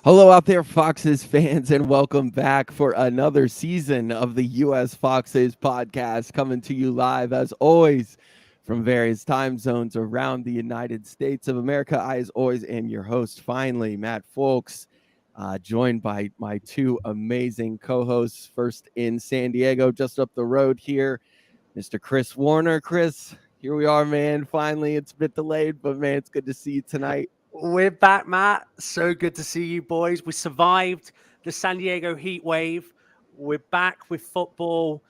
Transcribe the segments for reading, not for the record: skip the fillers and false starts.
Hello out there, Foxes fans, and welcome back for another season of the U.S. Foxes podcast, coming to you live, as always, from various time zones around the United States of America. I, as always, am your host, finally, Matt Folks, joined by my two amazing co-hosts, first in San Diego, just up the road here, Mr. Chris Warner. Chris, here we are, man. Finally, it's a bit delayed, but, man, it's good to see you tonight. We're back, Matt. So good to see you boys. We survived the San Diego heat wave. We're back with football.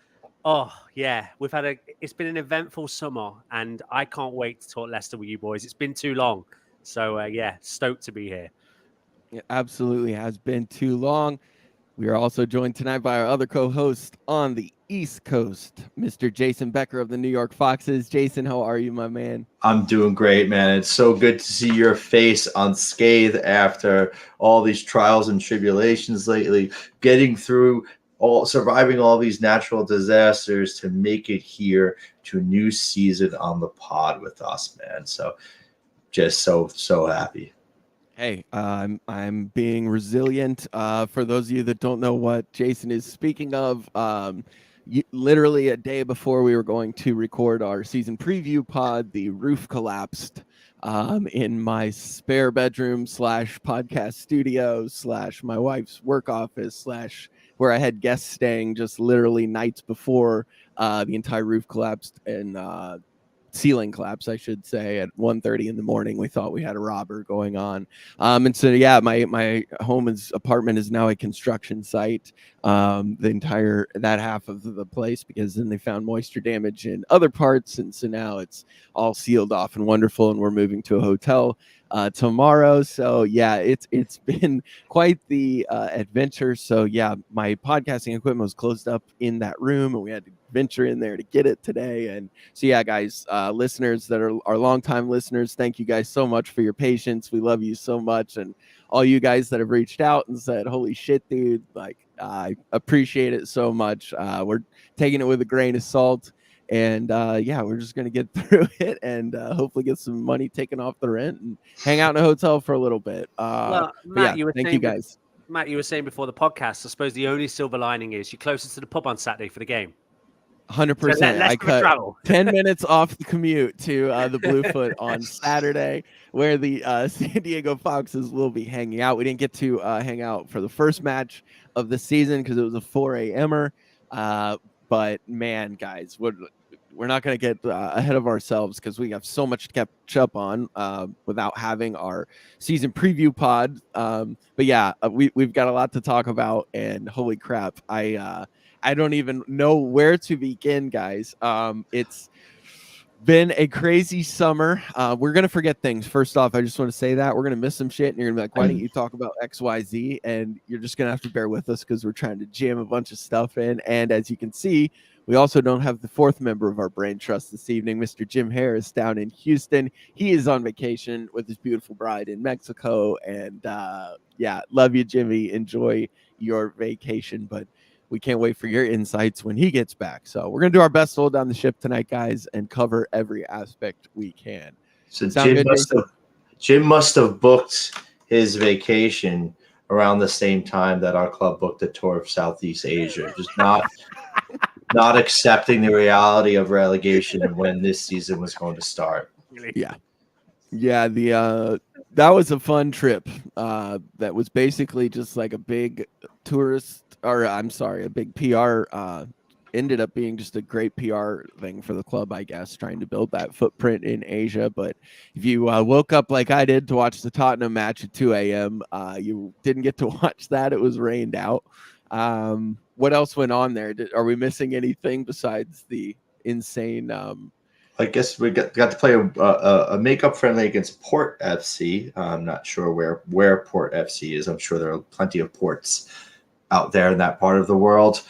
Oh, yeah. It's been an eventful summer, and I can't wait to talk Leicester with you boys. It's been too long. So, yeah, stoked to be here. It absolutely has been too long. We are also joined tonight by our other co-host on the East Coast, Mr. Jason Becker of the New York Foxes. Jason, how are you, my man? I'm doing great, man. It's so good to see your face unscathed after all these trials and tribulations lately, getting through surviving all these natural disasters to make it here to a new season on the pod with us, man. So just so happy. Hey, I'm being resilient. For those of you that don't know what Jason is speaking of, literally a day before we were going to record our season preview pod, the roof collapsed in my spare bedroom / podcast studio / my wife's work office / where I had guests staying just literally nights before the entire roof collapsed and ceiling collapse, I should say, at 1:30 in the morning. We thought we had a robber going on. And so, yeah, my apartment is now a construction site, that half of the place, because then they found moisture damage in other parts. And so now it's all sealed off and wonderful. And we're moving to a hotel tomorrow. So, yeah, it's been quite the adventure. So, yeah, my podcasting equipment was closed up in that room, and we had to venture in there to get it today. And so, yeah, guys, listeners that are our longtime listeners, thank you guys so much for your patience. We love you so much. And all you guys that have reached out and said, holy shit, dude, like, I appreciate it so much. We're taking it with a grain of salt. And yeah, we're just going to get through it and hopefully get some money taken off the rent and hang out in a hotel for a little bit. Well, Matt, yeah, thank you guys. Matt, you were saying before the podcast, I suppose the only silver lining is you're closer to the pub on Saturday for the game. 100%. I cut 10 minutes off the commute to the Bluefoot on Saturday, where the San Diego Foxes will be hanging out. We didn't get to hang out for the first match of the season because it was a 4 a.m.er. But, man, guys, we're not going to get ahead of ourselves because we have so much to catch up on without having our season preview pod. But, yeah, we've got a lot to talk about, and holy crap, I don't even know where to begin, guys. It's been a crazy summer. We're going to forget things. First off, I just want to say that we're going to miss some shit, and you're going to be like, why didn't you talk about XYZ? And you're just going to have to bear with us because we're trying to jam a bunch of stuff in. And as you can see, we also don't have the fourth member of our brain trust this evening, Mr. Jim Harris, down in Houston. He is on vacation with his beautiful bride in Mexico. And yeah, love you, Jimmy. Enjoy your vacation. But we can't wait for your insights when he gets back. So we're going to do our best to hold down the ship tonight, guys, and cover every aspect we can. So Jim must have booked his vacation around the same time that our club booked a tour of Southeast Asia, just not accepting the reality of relegation and when this season was going to start. Yeah. That was a fun trip. That was basically just like a big a big PR. Ended up being just a great PR thing for the club, I guess, trying to build that footprint in Asia. But if you woke up like I did to watch the Tottenham match at 2 a.m., you didn't get to watch that. It was rained out. What else went on there? Are we missing anything besides the insane? I guess we got to play a makeup friendly against Port FC. I'm not sure where Port FC is. I'm sure there are plenty of ports out there in that part of the world.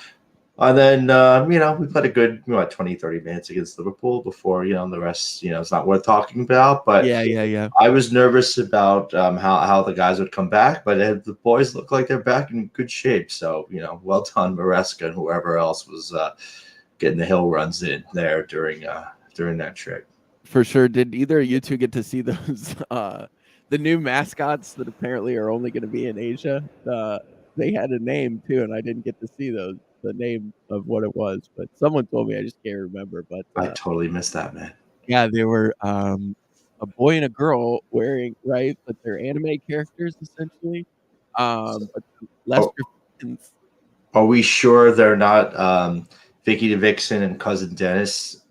And then, we played a good 20, 30 minutes against Liverpool before, the rest, it's not worth talking about. But yeah. I was nervous about how the guys would come back, but the boys look like they're back in good shape. So, well done, Maresca and whoever else was getting the hill runs in there during that trip. For sure. Did either of you two get to see those the new mascots that apparently are only going to be in Asia. They had a name too, and I didn't get to see the name of what it was, but someone told me. I just can't remember. But I totally missed that, man. yeah, they were a boy and a girl wearing right, but they're anime characters essentially. But Oh, Lester fans. are we sure they're not Vicky the Vixen and Cousin Dennis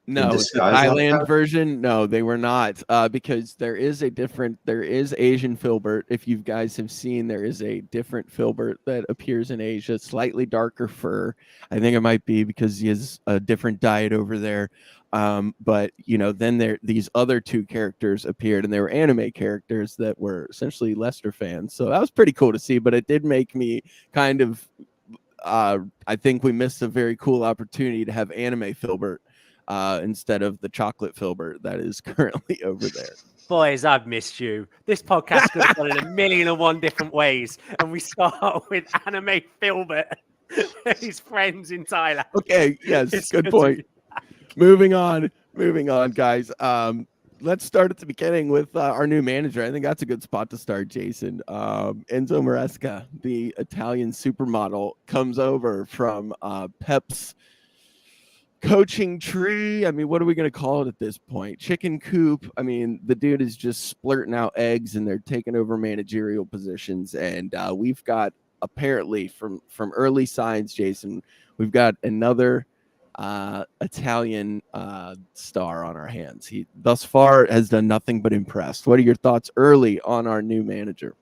in No, the disguise like Thailand that? version, no, they were not, because there is Asian Filbert. If you guys have seen, there is a different Filbert that appears in Asia, slightly darker fur. I think it might be because he has a different diet over there. But then these other two characters appeared, and they were anime characters that were essentially Lester fans. So that was pretty cool to see. But it did make me kind of, I think we missed a very cool opportunity to have anime Filbert. Instead of the chocolate Filbert that is currently over there. Boys, I've missed you. This podcast could have gone in a million and one different ways, and we start with anime Filbert and his friends in Thailand. Okay, yes, It's good good point. Moving on, guys. Let's start at the beginning with our new manager. I think that's a good spot to start, Jason. Enzo Maresca, the Italian supermodel, comes over from Pep's coaching tree. I mean, what are we going to call it at this point? Chicken coop. I mean, the dude is just splurting out eggs, and they're taking over managerial positions. And we've got, apparently, from early signs, Jason, we've got another Italian star on our hands. He thus far has done nothing but impressed. What are your thoughts early on our new manager?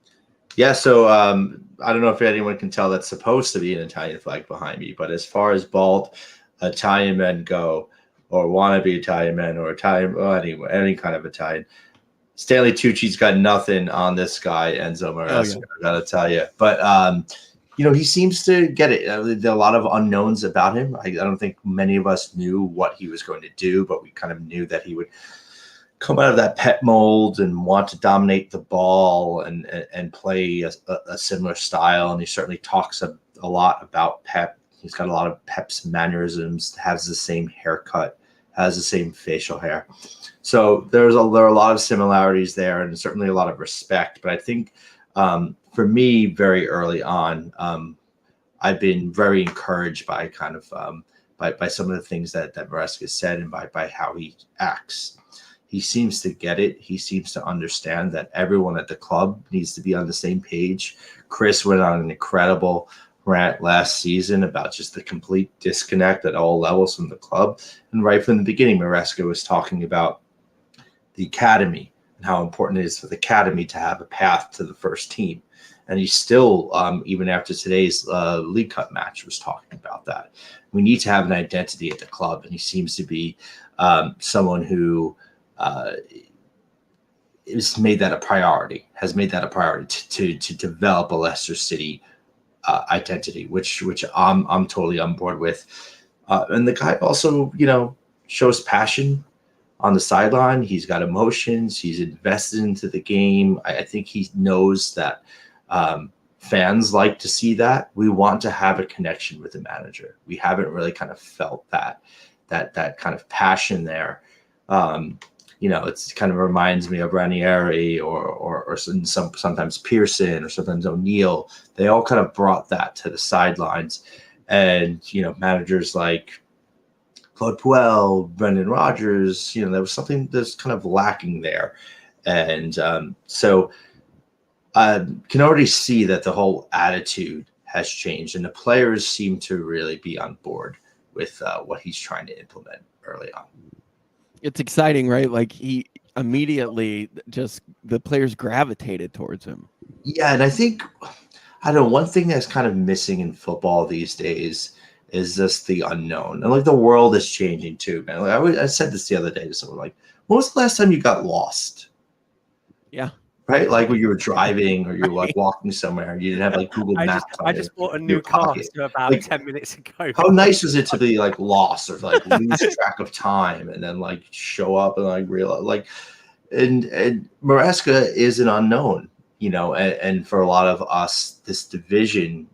Yeah, so I don't know if anyone can tell that's supposed to be an Italian flag behind me, but as far as bald Italian men go, or wannabe Italian men, or Italian, well, anyway, any kind of Italian, Stanley Tucci's got nothing on this guy, Enzo Maresca. Oh, yeah. I gotta tell you, but he seems to get it. There are a lot of unknowns about him. I don't think many of us knew what he was going to do, but we kind of knew that he would come out of that Pep mold and want to dominate the ball and play a similar style. And he certainly talks a lot about Pep. He's got a lot of Pep's mannerisms, has the same haircut, has the same facial hair. So there are a lot of similarities there, and certainly a lot of respect. But I think for me, very early on, I've been very encouraged by kind of by some of the things that Maresca said, and by how he acts. He seems to get it. He seems to understand that everyone at the club needs to be on the same page. Chris went on an incredible rant last season about just the complete disconnect at all levels from the club. And right from the beginning, Maresca was talking about the academy and how important it is for the academy to have a path to the first team. And he still, even after today's League Cup match, was talking about that. We need to have an identity at the club. And he seems to be someone who has made that a priority to develop a Leicester City identity, which I'm totally on board with. And the guy also, shows passion on the sideline. He's got emotions. He's invested into the game. I think he knows that fans like to see that. We want to have a connection with the manager. We haven't really kind of felt that kind of passion there. It's kind of reminds me of Ranieri or sometimes Pearson or sometimes O'Neill. They all kind of brought that to the sidelines. And, managers like Claude Puel, Brendan Rodgers, there was something that's kind of lacking there. And so I can already see that the whole attitude has changed, and the players seem to really be on board with what he's trying to implement early on. It's exciting, right? Like he immediately just the players gravitated towards him. Yeah, and I think, I don't know, one thing that's kind of missing in football these days is just the unknown. And like the world is changing too, man. Like I said this the other day to someone, like, when was the last time you got lost? Yeah. Right? Like when you were driving or you were like walking somewhere and you didn't have like Google Maps. I just bought a new car about 10 minutes ago. How nice is it to be like lost or like lose track of time and then like show up and like realize like, and Maresca is an unknown, and for a lot of us, this division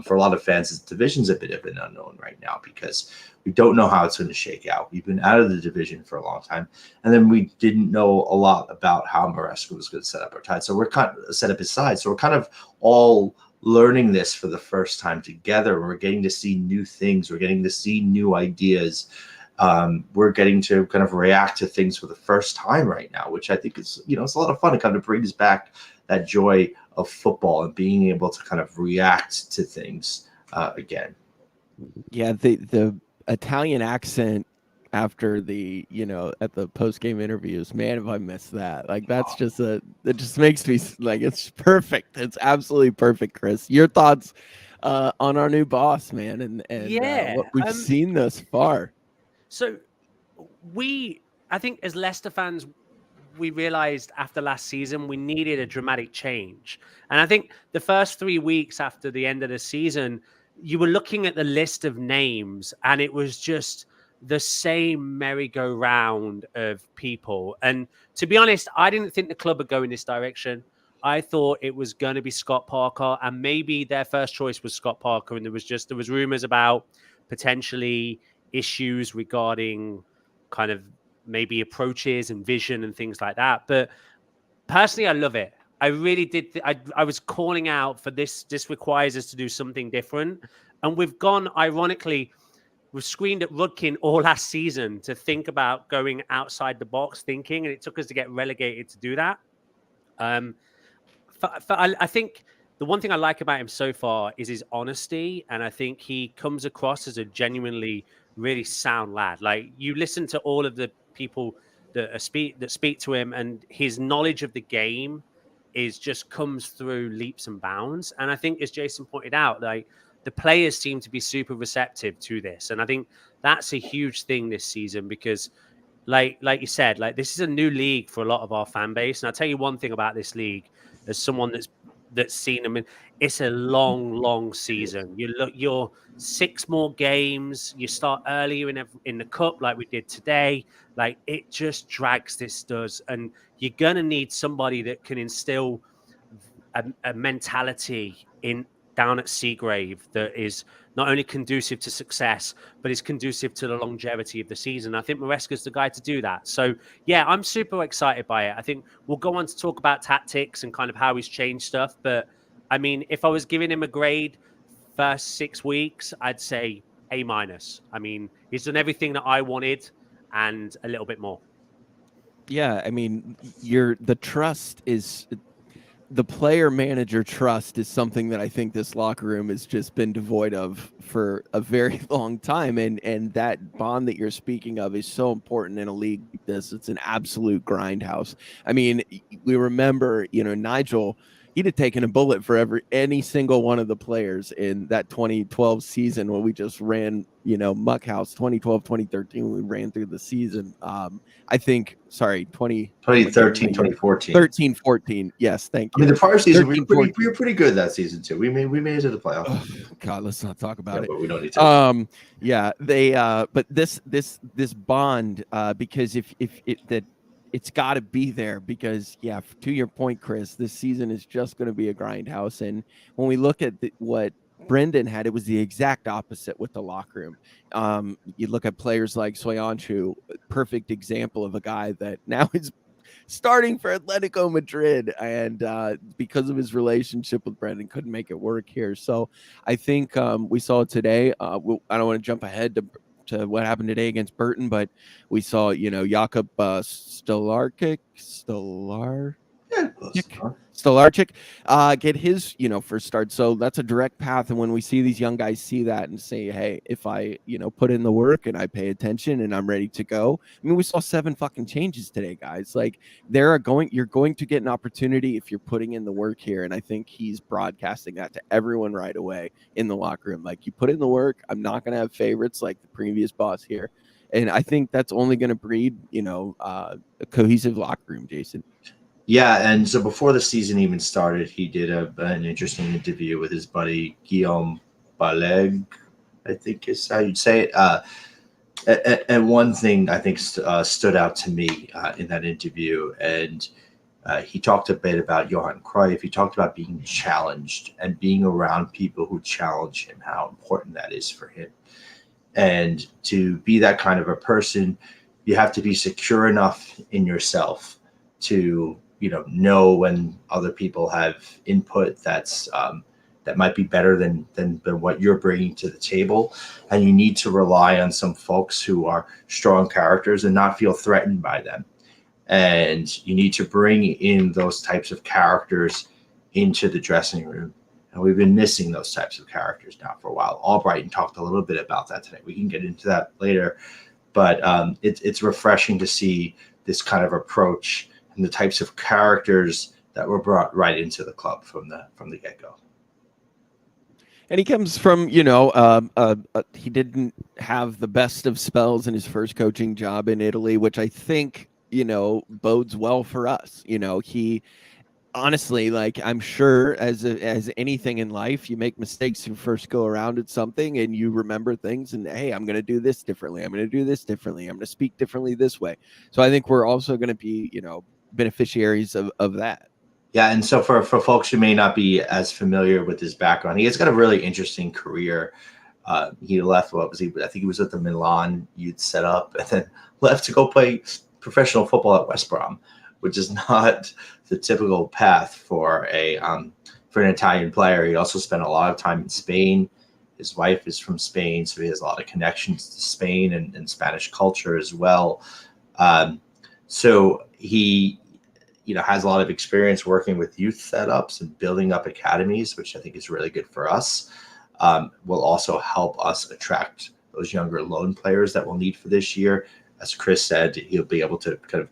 For a lot of fans, the division's a bit of an unknown right now because we don't know how it's going to shake out. We've been out of the division for a long time, and then we didn't know a lot about how Maresca was going to set up our tide. So we're kind of set up his side. So we're kind of all learning this for the first time together. We're getting to see new things. We're getting to see new ideas. We're getting to kind of react to things for the first time right now, which I think is, it's a lot of fun. It kind of brings back that joy of football and being able to kind of react to things again. Yeah, the Italian accent after the, at the post-game interviews, man, if I missed that. Like, that's just it just makes me, like, it's perfect. It's absolutely perfect, Chris. Your thoughts on our new boss, man, and what we've seen thus far. So I think as Leicester fans, we realized after last season we needed a dramatic change. And I think the first 3 weeks after the end of the season, you were looking at the list of names and it was just the same merry-go-round of people. And to be honest, I didn't think the club would go in this direction. I thought it was going to be Scott Parker, and maybe their first choice was Scott Parker. And there was rumors about potentially issues regarding kind of maybe approaches and vision and things like that. But personally, I love it. I really did. I was calling out for this. This requires us to do something different. And we've screened at Rudkin all last season to think about going outside the box thinking. And it took us to get relegated to do that. I think the one thing I like about him so far is his honesty. And I think he comes across as a genuinely really sound lad. Like, you listen to all of the people that speak to him, and his knowledge of the game comes through leaps and bounds. And I think, as Jason pointed out, like, the players seem to be super receptive to this, and I think that's a huge thing this season because, like you said, like, this is a new league for a lot of our fan base. And I'll tell you one thing about this league, as someone that's seen them, it's a long season. You're 6 more games. You start earlier in the cup, like we did today. Like, it just drags. This does, and you're gonna need somebody that can instill a mentality down at Seagrave that is not only conducive to success, but is conducive to the longevity of the season. I think Maresca's the guy to do that. So, yeah, I'm super excited by it. I think we'll go on to talk about tactics and kind of how he's changed stuff. But, I mean, if I was giving him a grade first 6 weeks, I'd say A-. I mean, he's done everything that I wanted and a little bit more. Yeah, I mean, the trust is... The player-manager trust is something that I think this locker room has just been devoid of for a very long time. And that bond that you're speaking of is so important in a league like this. It's an absolute grindhouse. I mean, we remember, Nigel, he'd have taken a bullet for any single one of the players in that 2012 season when we just ran, muck house. 2012, 2013, we ran through the season. I think, sorry, 2013, 2014. 13, 14. Yes, thank you. I mean, the prior season, 13, we were pretty good that season too. We made it to the playoffs. Oh, God, let's not talk about it. But we don't need to. Yeah, they. But this bond, because if it's got to be there, because to your point, Chris, this season is just going to be a grindhouse. And when we look at what Brendan had, it was the exact opposite with the locker room. You look at players like Soyuncu, perfect example of a guy that now is starting for Atletico Madrid, and because of his relationship with Brendan, couldn't make it work here. So I think we saw today. I don't want to jump ahead to what happened today against Burton, but we saw, Jakub Stolarczyk get his, first start. So that's a direct path. And when we see these young guys see that and say, hey, if I, put in the work and I pay attention and I'm ready to go. I mean, we saw 7 fucking changes today, guys. Like, you're going to get an opportunity if you're putting in the work here. And I think he's broadcasting that to everyone right away in the locker room. Like, you put in the work. I'm not going to have favorites like the previous boss here. And I think that's only going to breed, a cohesive locker room, Jason. Yeah, and so before the season even started, he did an interesting interview with his buddy Guillaume Baleg, I think is how you'd say it. And one thing I think stood out to me in that interview, and He talked a bit about Johan Cruyff. He talked about being challenged and being around people who challenge him, how important that is for him. And to be that kind of a person, you have to be secure enough in yourself to, know when other people have input that might be better than what you're bringing to the table. And you need to rely on some folks who are strong characters and not feel threatened by them. And you need to bring in those types of characters into the dressing room. And we've been missing those types of characters now for a while. Albrighton talked a little bit about that today. We can get into that later. But it's refreshing to see this kind of approach and the types of characters that were brought right into the club from the get-go. And he comes from, he didn't have the best of spells in his first coaching job in Italy, which I think, bodes well for us. He honestly, like, I'm sure as anything in life, you make mistakes you first go around at something and you remember things and, hey, I'm going to do this differently. I'm going to do this differently. I'm going to speak differently this way. So I think we're also going to be, beneficiaries of that. Yeah, and so for folks who may not be as familiar with his background, he has got a really interesting career. He left, I think he was at the Milan youth setup, and then left to go play professional football at West Brom, which is not the typical path for an Italian player. He also spent a lot of time in Spain. His wife is from Spain, so he has a lot of connections to Spain and Spanish culture as well. So he has a lot of experience working with youth setups and building up academies, which I think is really good for us. Will also help us attract those younger loan players that we'll need for this year. As Chris said, he'll be able to kind of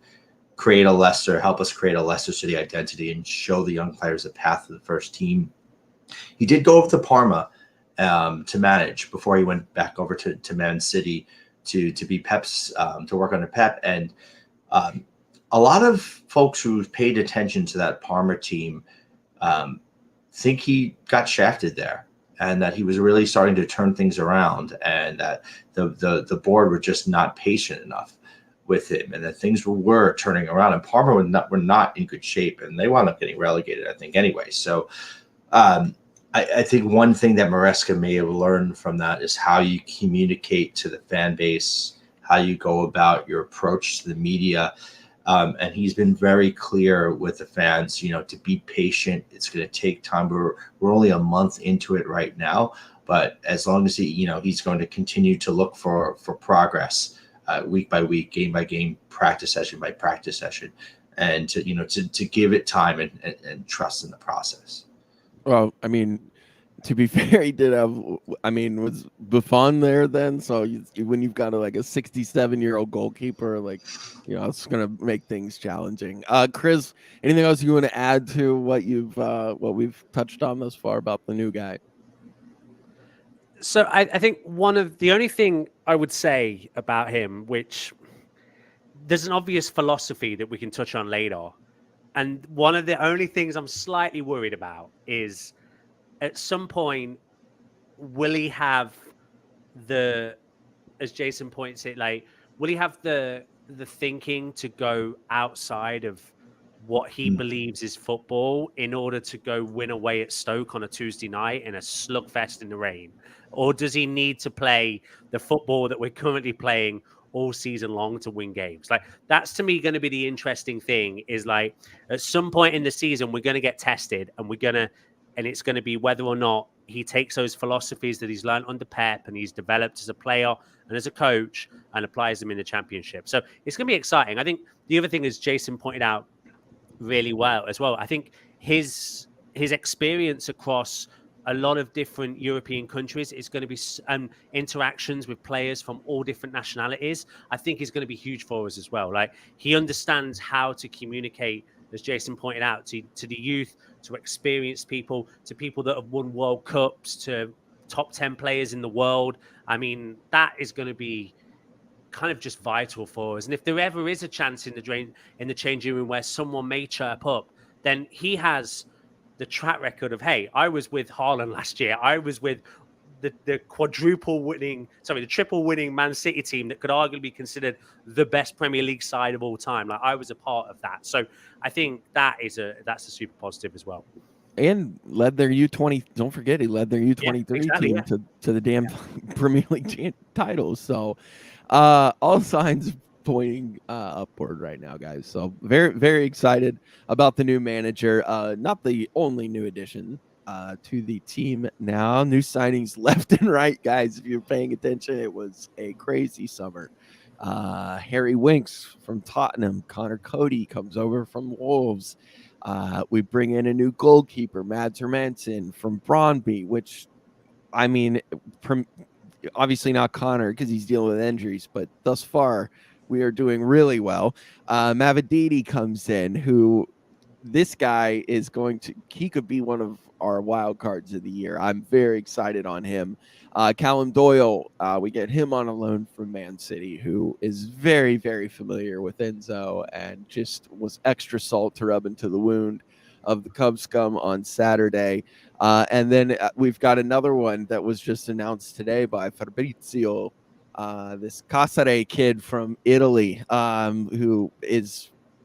help us create a Leicester City identity and show the young players a path to the first team. He did go over to Parma to manage before he went back over to Man City to be Pep's, to work under Pep. And a lot of folks who've paid attention to that Parma team think he got shafted there, and that he was really starting to turn things around, and that the board were just not patient enough with him, and that things were turning around. And Parma were not in good shape, and they wound up getting relegated, I think, anyway. So I think one thing that Maresca may have learned from that is how you communicate to the fan base, how you go about your approach to the media. And he's been very clear with the fans, to be patient. It's going to take time. We're only a month into it right now, but as long as he's going to continue to look for progress week by week, game by game, practice session by practice session, and to give it time and trust in the process. Well, I mean, to be fair, he did have, was Buffon there then? So when you've got a 67-year-old goalkeeper, it's going to make things challenging. Chris, anything else you want to add to what we've touched on thus far about the new guy? So I think one of the only thing I would say about him, which there's an obvious philosophy that we can touch on later. And one of the only things I'm slightly worried about is at some point, will he have as Jason points it, will he have the thinking to go outside of what he believes is football in order to go win away at Stoke on a Tuesday night in a slugfest in the rain? Or does he need to play the football that we're currently playing all season long to win games? That's to me going to be the interesting thing, is at some point in the season, we're going to get tested, and it's going to be whether or not he takes those philosophies that he's learned under Pep and he's developed as a player and as a coach and applies them in the Championship. So it's going to be exciting. I think the other thing, as Jason pointed out really well as well, I think his experience across a lot of different European countries is going to be interactions with players from all different nationalities. I think is going to be huge for us as well. He understands how to communicate, as Jason pointed out, to the youth, to experienced people, to people that have won World Cups, to top 10 players in the world. That is going to be kind of just vital for us. And if there ever is a chance in the changing room where someone may chirp up, then he has the track record of, hey, I was with Haaland last year. I was with the triple winning Man City team that could arguably be considered the best Premier League side of all time. Like, I was a part of that, so I think that's a super positive as well. And led their U20. Don't forget, he led their U23 team to the damn Premier League titles. So, all signs pointing upward right now, guys. So very, very excited about the new manager. Not the only new addition to the team now. New signings left and right, guys. If you're paying attention, it was a crazy summer. Harry Winks from Tottenham. Connor Cody comes over from Wolves. We bring in a new goalkeeper, Mads Hermansen from Brøndby, which, I mean, obviously not Connor because he's dealing with injuries, but thus far we are doing really well. Mavididi comes in, who this guy is he could be one of our wild cards of the year. I'm very excited on him. Callum Doyle, we get him on a loan from Man City, who is very, very familiar with Enzo and just was extra salt to rub into the wound of the Cub scum on Saturday. And then we've got another one that was just announced today by Fabrizio, this Casare kid from Italy, who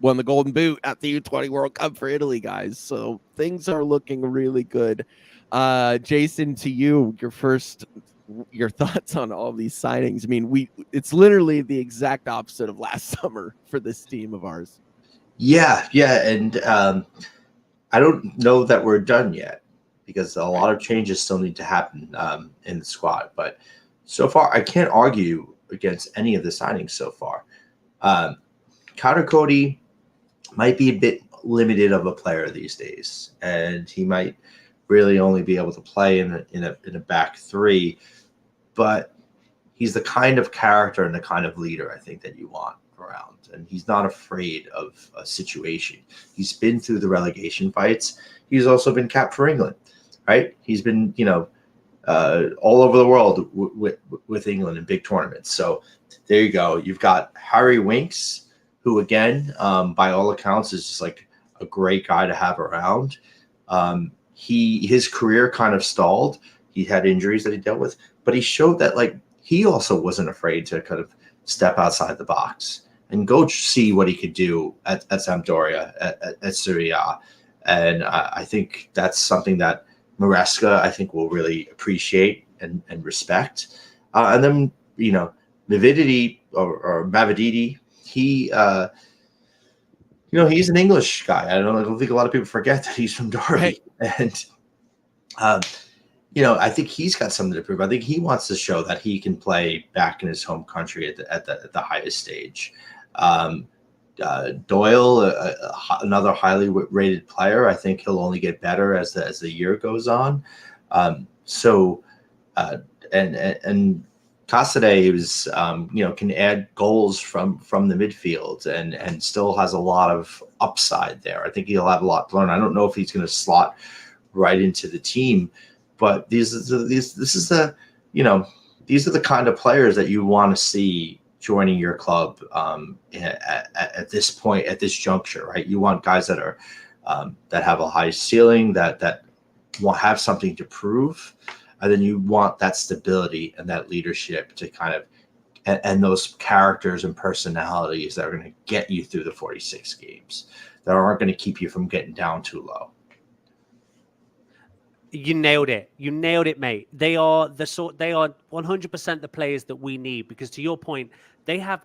won the Golden Boot at the U20 World Cup for Italy, guys. So things are looking really good. Jason, to you, your thoughts on all these signings. I mean, it's literally the exact opposite of last summer for this team of ours. Yeah. And I don't know that we're done yet because a lot of changes still need to happen in the squad. But so far, I can't argue against any of the signings so far. Connor Cody might be a bit limited of a player these days, and he might really only be able to play in a back three. But he's the kind of character and the kind of leader I think that you want around, and he's not afraid of a situation. He's been through the relegation fights. He's also been capped for England, right? He's been, all over the world with England in big tournaments. So there you go. You've got Harry Winks, who again, by all accounts, is just like a great guy to have around. His career kind of stalled. He had injuries that he dealt with, but he showed that he also wasn't afraid to kind of step outside the box and go see what he could do at Sampdoria, at Serie A. And I think that's something that Maresca, I think, will really appreciate and respect. And then, Mavididi or Mavididi, he, he's an English guy. I don't think a lot of people forget that he's from Derby. Right. And, I think he's got something to prove. I think he wants to show that he can play back in his home country at the highest stage. Doyle, another highly rated player. I think he'll only get better as the year goes on. And Casade was, can add goals from the midfield and still has a lot of upside there. I think he'll have a lot to learn. I don't know if he's going to slot right into the team, but these are the kind of players that you want to see joining your club at this point, at this juncture, right? You want guys that are that have a high ceiling, that will have something to prove, and then you want that stability and that leadership to kind of and those characters and personalities that are going to get you through the 46 games, that aren't going to keep you from getting down too low. You nailed it. You nailed it, mate. They are 100% the players that we need, because to your point,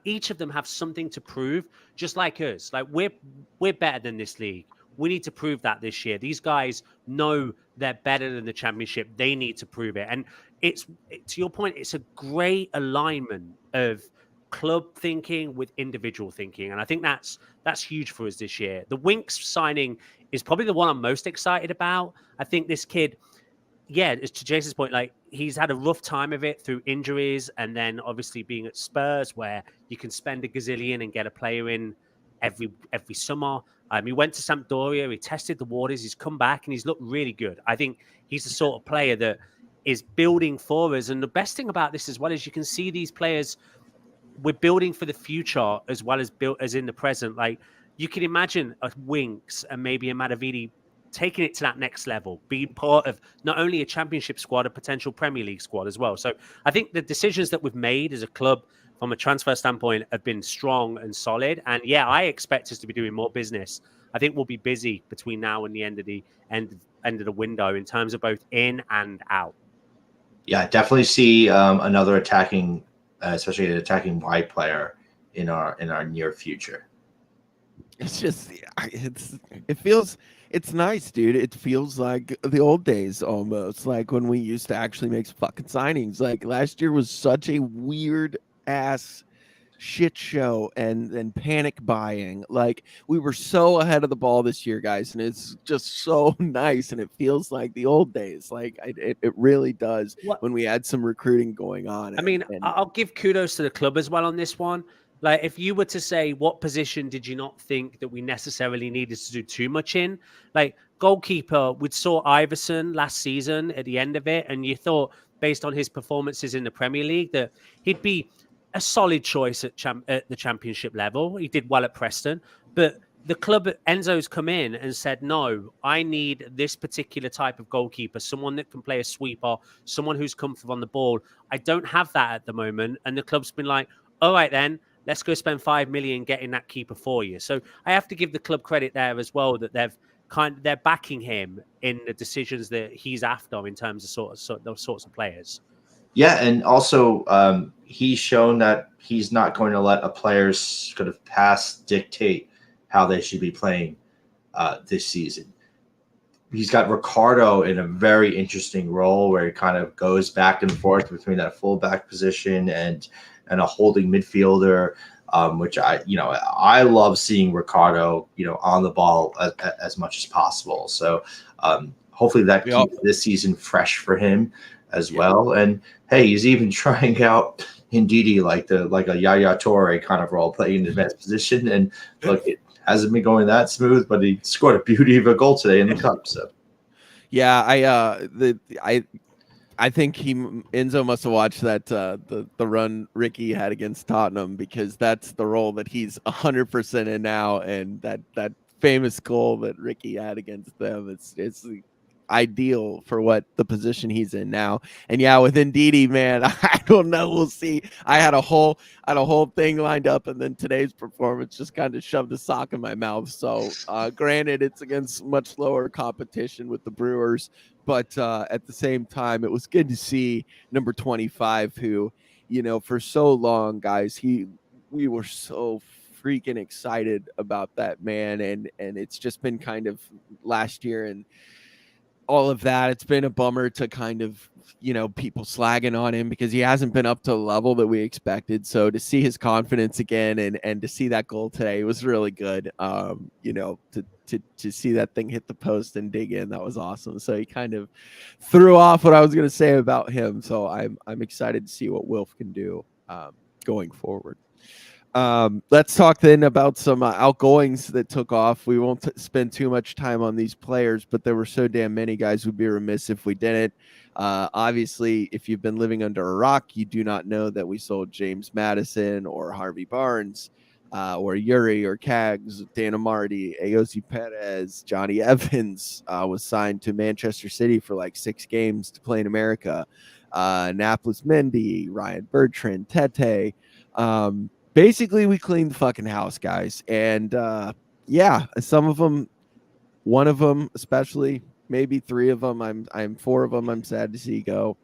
each of them have something to prove, just like us. Like we're better than this league. We need to prove that this year. These guys know they're better than the Championship. They need to prove it. And to your point, it's a great alignment of club thinking with individual thinking. And I think that's huge for us this year. The Winks signing is probably the one I'm most excited about. I think this kid, it's to Jason's point, he's had a rough time of it through injuries, and then obviously being at Spurs, where you can spend a gazillion and get a player in every summer. He went to Sampdoria, he tested the waters, he's come back, and he's looked really good. I think he's the sort of player that is building for us. And the best thing about this as well is you can see these players, we're building for the future as well as in the present. You can imagine a Winks and maybe a Mavididi taking it to that next level, being part of not only a championship squad, a potential Premier League squad as well. So I think the decisions that we've made as a club from a transfer standpoint have been strong and solid. And yeah, I expect us to be doing more business. I think we'll be busy between now and the end of the window in terms of both in and out. Yeah, definitely see another attacking, especially an attacking wide player in our near future. It's just it's nice, dude. It feels like the old days almost, like when we used to actually make some fucking signings. Like last year was such a weird ass shit show and panic buying. Like we were so ahead of the ball this year, guys, and it's just so nice, and it feels like the old days. Like it really does when we had some recruiting going on. I mean, I'll give kudos to the club as well on this one. Like, if you were to say, what position did you not think that we necessarily needed to do too much in? Like, goalkeeper, we saw Iverson last season at the end of it, and you thought, based on his performances in the Premier League, that he'd be a solid choice at the championship level. He did well at Preston, but the club, Enzo's come in and said, no, I need this particular type of goalkeeper, someone that can play a sweeper, someone who's comfortable on the ball. I don't have that at the moment. And the club's been like, all right, then let's go spend 5 million getting that keeper for you. So I have to give the club credit there as well, that they're backing him in the decisions that he's after in terms of those sorts of players. Yeah, and also he's shown that he's not going to let a player's kind of past dictate how they should be playing this season. He's got Ricardo in a very interesting role where he kind of goes back and forth between that fullback position and a holding midfielder, which I love seeing Ricardo, on the ball as much as possible. So hopefully that keeps this season fresh for him as well. And hey, he's even trying out Ndidi like a Yaya Toure kind of role, playing in the best position. And look, it hasn't been going that smooth, but he scored a beauty of a goal today in the cup. So yeah, I think Enzo must have watched that the run Ricky had against Tottenham, because that's the role that he's 100% in now, and that famous goal that Ricky had against them, it's ideal for what the position he's in now. And yeah, with Ndidi, man, I don't know. We'll see. I had a whole thing lined up, and then today's performance just kind of shoved a sock in my mouth. So granted, it's against much lower competition with the Brewers, but at the same time, it was good to see number 25, who, for so long, guys, we were so freaking excited about that man, and it's just been kind of last year and all of that. It's been a bummer to kind of, people slagging on him because he hasn't been up to the level that we expected. So to see his confidence again and to see that goal today was really good. To see that thing hit the post and dig in, that was awesome. So he kind of threw off what I was going to say about him. So I'm excited to see what Wilf can do going forward. Let's talk then about some outgoings that took off. We won't spend too much time on these players, but there were so damn many, guys. We'd be remiss if we didn't. Obviously, if you've been living under a rock, you do not know that we sold James Madison or Harvey Barnes or Yuri or Cags, Dana Marty, Ayosi Perez, Johnny Evans was signed to Manchester City for like 6 games to play in America. Naples Mendy, Ryan Bertrand, Tete. Basically, we cleaned the fucking house, guys. And yeah, some of them, one of them especially, maybe 3 of them, I'm 4 of them I'm sad to see go.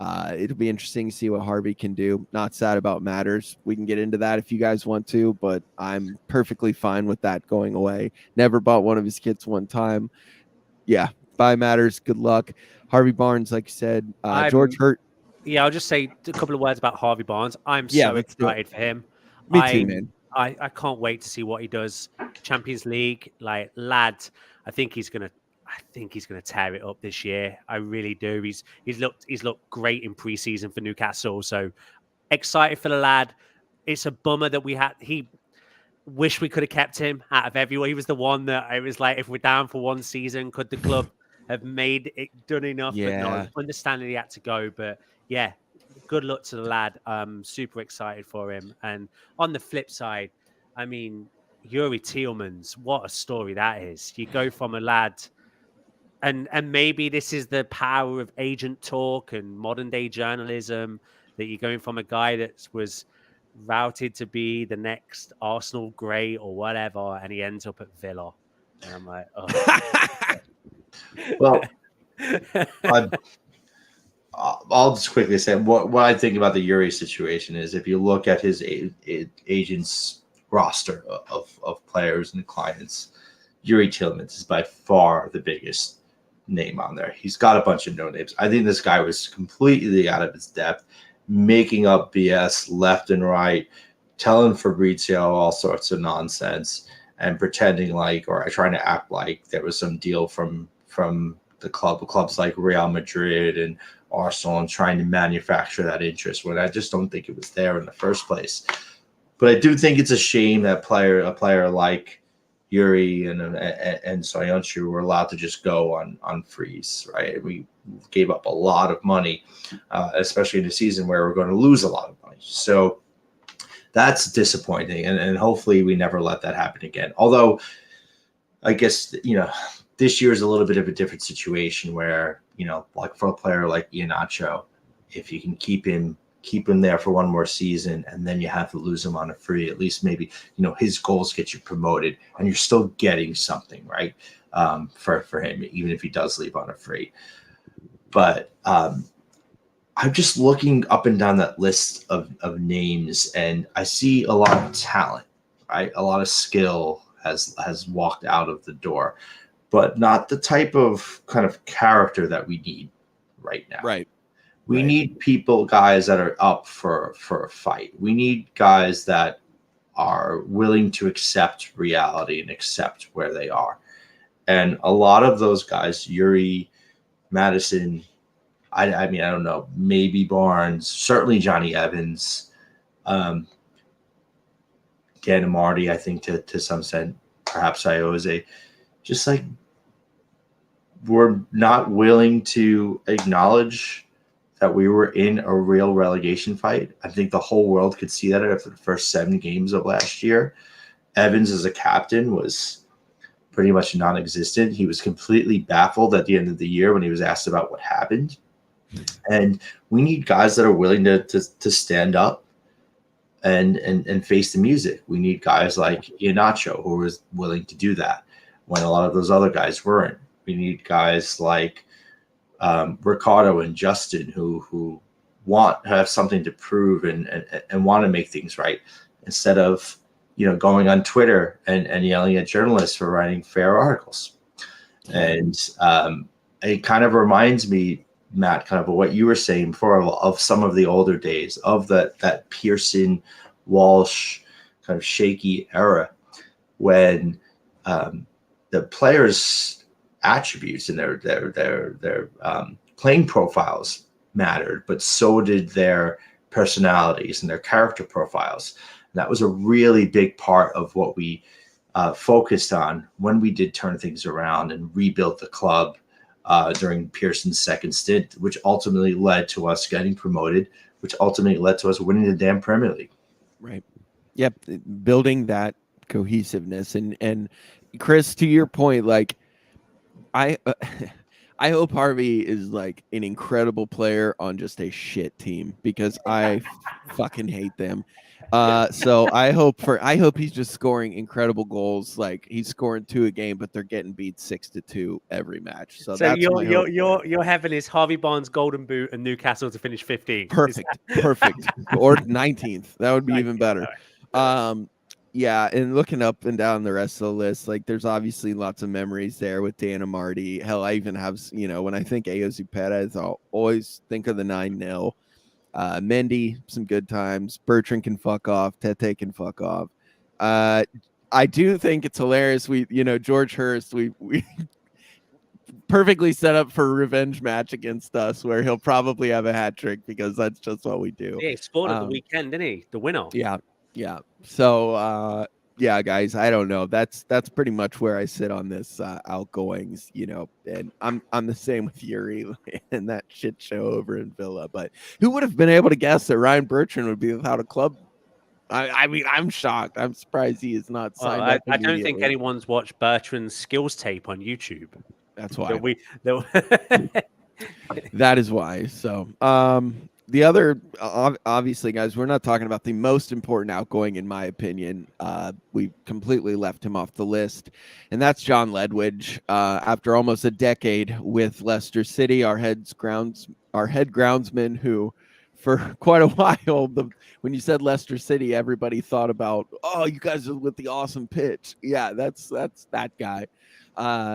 It'll be interesting to see what Harvey can do. Not sad about Matters. We can get into that if you guys want to, but I'm perfectly fine with that going away. Never bought one of his kits one time. Yeah, bye Matters. Good luck. Harvey Barnes, like I said, George Hurt. Yeah, I'll just say a couple of words about Harvey Barnes. I'm so excited for him. Me too, man. I can't wait to see what he does. Champions League, like, lad, I think he's gonna tear it up this year. I really do. He's looked great in preseason for Newcastle. So excited for the lad. It's a bummer that he wish we could have kept him out of everyone. He was the one that I was like, if we're down for one season, could the club have made it done enough? Yeah. But no, understanding he had to go. But yeah, good luck to the lad. I'm super excited for him. And on the flip side, I mean, Yuri Tielemans, what a story that is. You go from a lad and maybe this is the power of agent talk and modern day journalism, that you're going from a guy that was routed to be the next Arsenal great or whatever, and he ends up at Villa. And I'm like, oh. Well, I'll just quickly say what I think about the Yuri situation is, if you look at his agent's roster of players and clients, Yuri Tillmans is by far the biggest name on there. He's got a bunch of no names. I think this guy was completely out of his depth, making up BS left and right, telling Fabrizio all sorts of nonsense, and pretending like, or trying to act like there was some deal from the clubs like Real Madrid and Arsenal, and trying to manufacture that interest when I just don't think it was there in the first place. But I do think it's a shame that a player like Yuri and Soyuncu were allowed to just go on freeze, right? We gave up a lot of money, especially in a season where we're going to lose a lot of money. So that's disappointing, and hopefully we never let that happen again. Although I guess, this year is a little bit of a different situation where, like for a player like Iheanacho, if you can keep him there for one more season and then you have to lose him on a free, at least maybe, his goals get you promoted and you're still getting something, right? For him, even if he does leave on a free. But I'm just looking up and down that list of names, and I see a lot of talent, right? A lot of skill has walked out of the door, but not the type of kind of character that we need right now. Right. We need guys that are up for a fight. We need guys that are willing to accept reality and accept where they are. And a lot of those guys, Yuri, Madison, I mean, I don't know, maybe Barnes, certainly Johnny Evans, Dan Marty, I think to some extent, perhaps Ioze, just like we're not willing to acknowledge that we were in a real relegation fight. I think the whole world could see that after the first 7 games of last year. Evans as a captain was pretty much non-existent. He was completely baffled at the end of the year when he was asked about what happened. And we need guys that are willing to stand up and face the music. We need guys like Iheanacho who was willing to do that when a lot of those other guys weren't. We need guys like Ricardo and Justin who have something to prove and want to make things right, instead of going on Twitter and yelling at journalists for writing fair articles. And it kind of reminds me, Matt, kind of what you were saying before of some of the older days of that Pearson, Walsh kind of shaky era, when the players' attributes and their playing profiles mattered, but so did their personalities and their character profiles. And that was a really big part of what we focused on when we did turn things around and rebuild the club during Pearson's second stint, which ultimately led to us getting promoted, which ultimately led to us winning the damn Premier League. Right. Yep. Building that cohesiveness. And Chris, to your point, like I hope Harvey is like an incredible player on just a shit team, because I fucking hate them. So I hope he's just scoring incredible goals. Like he's scoring 2 a game, but they're getting beat 6-2 every match. So that's you're having is Harvey Barnes golden boot and Newcastle to finish 15th. Perfect. Or 19th. That would be even better. Yeah, and looking up and down the rest of the list, like there's obviously lots of memories there with Dan Amarty. Hell, I even have, when I think Ayoze Perez, I'll always think of the 9-0. Mendy, some good times. Bertrand can fuck off. Tete can fuck off. I do think it's hilarious. George Hurst, we perfectly set up for a revenge match against us, where he'll probably have a hat trick, because that's just what we do. Yeah, he scored at the weekend, didn't he? The winner. Yeah. So, yeah, guys, I don't know. That's pretty much where I sit on this outgoings, and I'm the same with Yuri and that shit show over in Villa. But who would have been able to guess that Ryan Bertrand would be without a club? I mean, I'm shocked. I'm surprised he is not signed up. I don't think anyone's watched Bertrand's skills tape on YouTube. That's why. That is why. So, the other, obviously, guys, we're not talking about the most important outgoing, in my opinion. We completely left him off the list, and that's John Ledwidge. After almost a decade with Leicester City, our head groundsman, who, for quite a while, when you said Leicester City, everybody thought about, oh, you guys are with the awesome pitch. Yeah, that's that guy.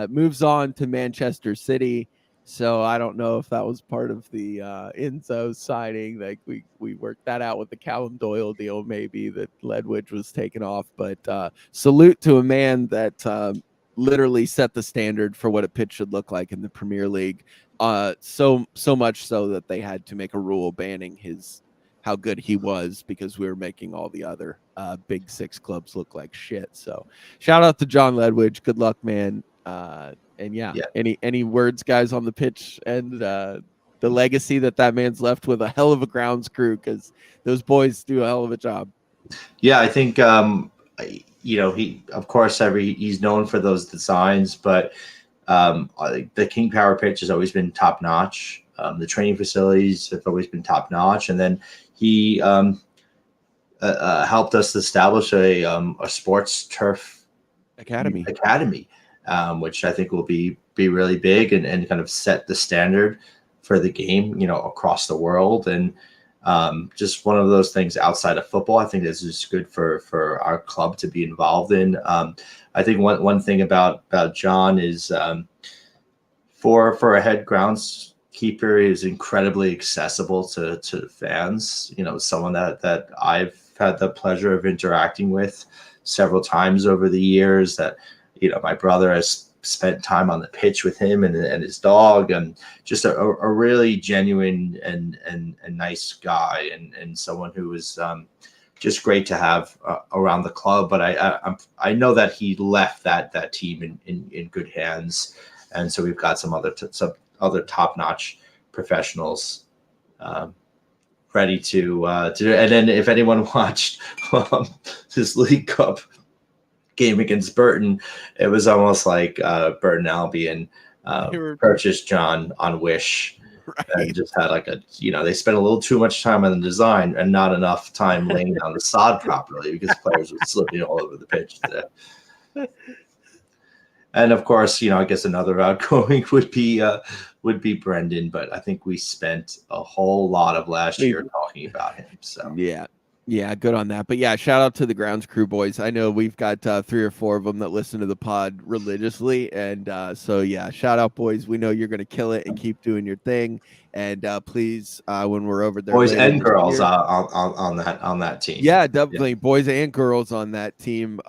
Moves on to Manchester City. So I don't know if that was part of the Enzo signing. Like we worked that out with the Callum Doyle deal, maybe that Ledwidge was taken off. But salute to a man that literally set the standard for what a pitch should look like in the Premier League. So much so that they had to make a rule banning how good he was, because we were making all the other big six clubs look like shit. So shout out to John Ledwidge. Good luck, man. And yeah, any words, guys, on the pitch and the legacy that man's left with a hell of a grounds crew, because those boys do a hell of a job. Yeah, I think he, of course, he's known for those designs, but the King Power pitch has always been top notch. The training facilities have always been top notch, and then he helped us establish a sports turf academy. Which I think will be really big and kind of set the standard for the game, across the world. And just one of those things outside of football, I think is just good for our club to be involved in. I think one thing about John is for a head groundskeeper, he is incredibly accessible to fans. Someone that I've had the pleasure of interacting with several times over the years, that my brother has spent time on the pitch with him and his dog, and just a really genuine and nice guy, and someone who was just great to have around the club. But I know that he left that team in good hands, and so we've got some other top-notch professionals ready to. And then if anyone watched this League Cup game against Burton, it was almost like Burton Albion purchased John on Wish, right, and just had they spent a little too much time on the design and not enough time laying down the sod properly, because players were slipping all over the pitch today. And of course, I guess another outgoing would be Brendan, but I think we spent a whole lot of last year talking about him. So yeah, good on that. But yeah, shout out to the grounds crew boys. I know we've got 3 or 4 of them that listen to the pod religiously, and so yeah, shout out, boys. We know you're gonna kill it and keep doing your thing. And please, when we're over there, boys and girls on that team. Yeah, definitely, boys and girls on that team.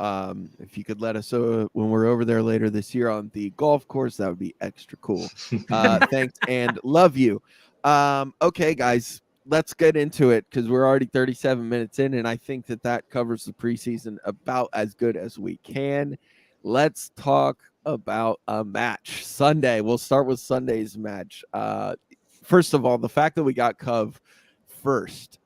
If you could let us when we're over there later this year on the golf course, that would be extra cool. Thanks and love you. Okay, guys. Let's get into it, because we're already 37 minutes in, and I think that covers the preseason about as good as we can. Let's talk about a match. Sunday. We'll start with Sunday's match. First of all, the fact that we got Cove first,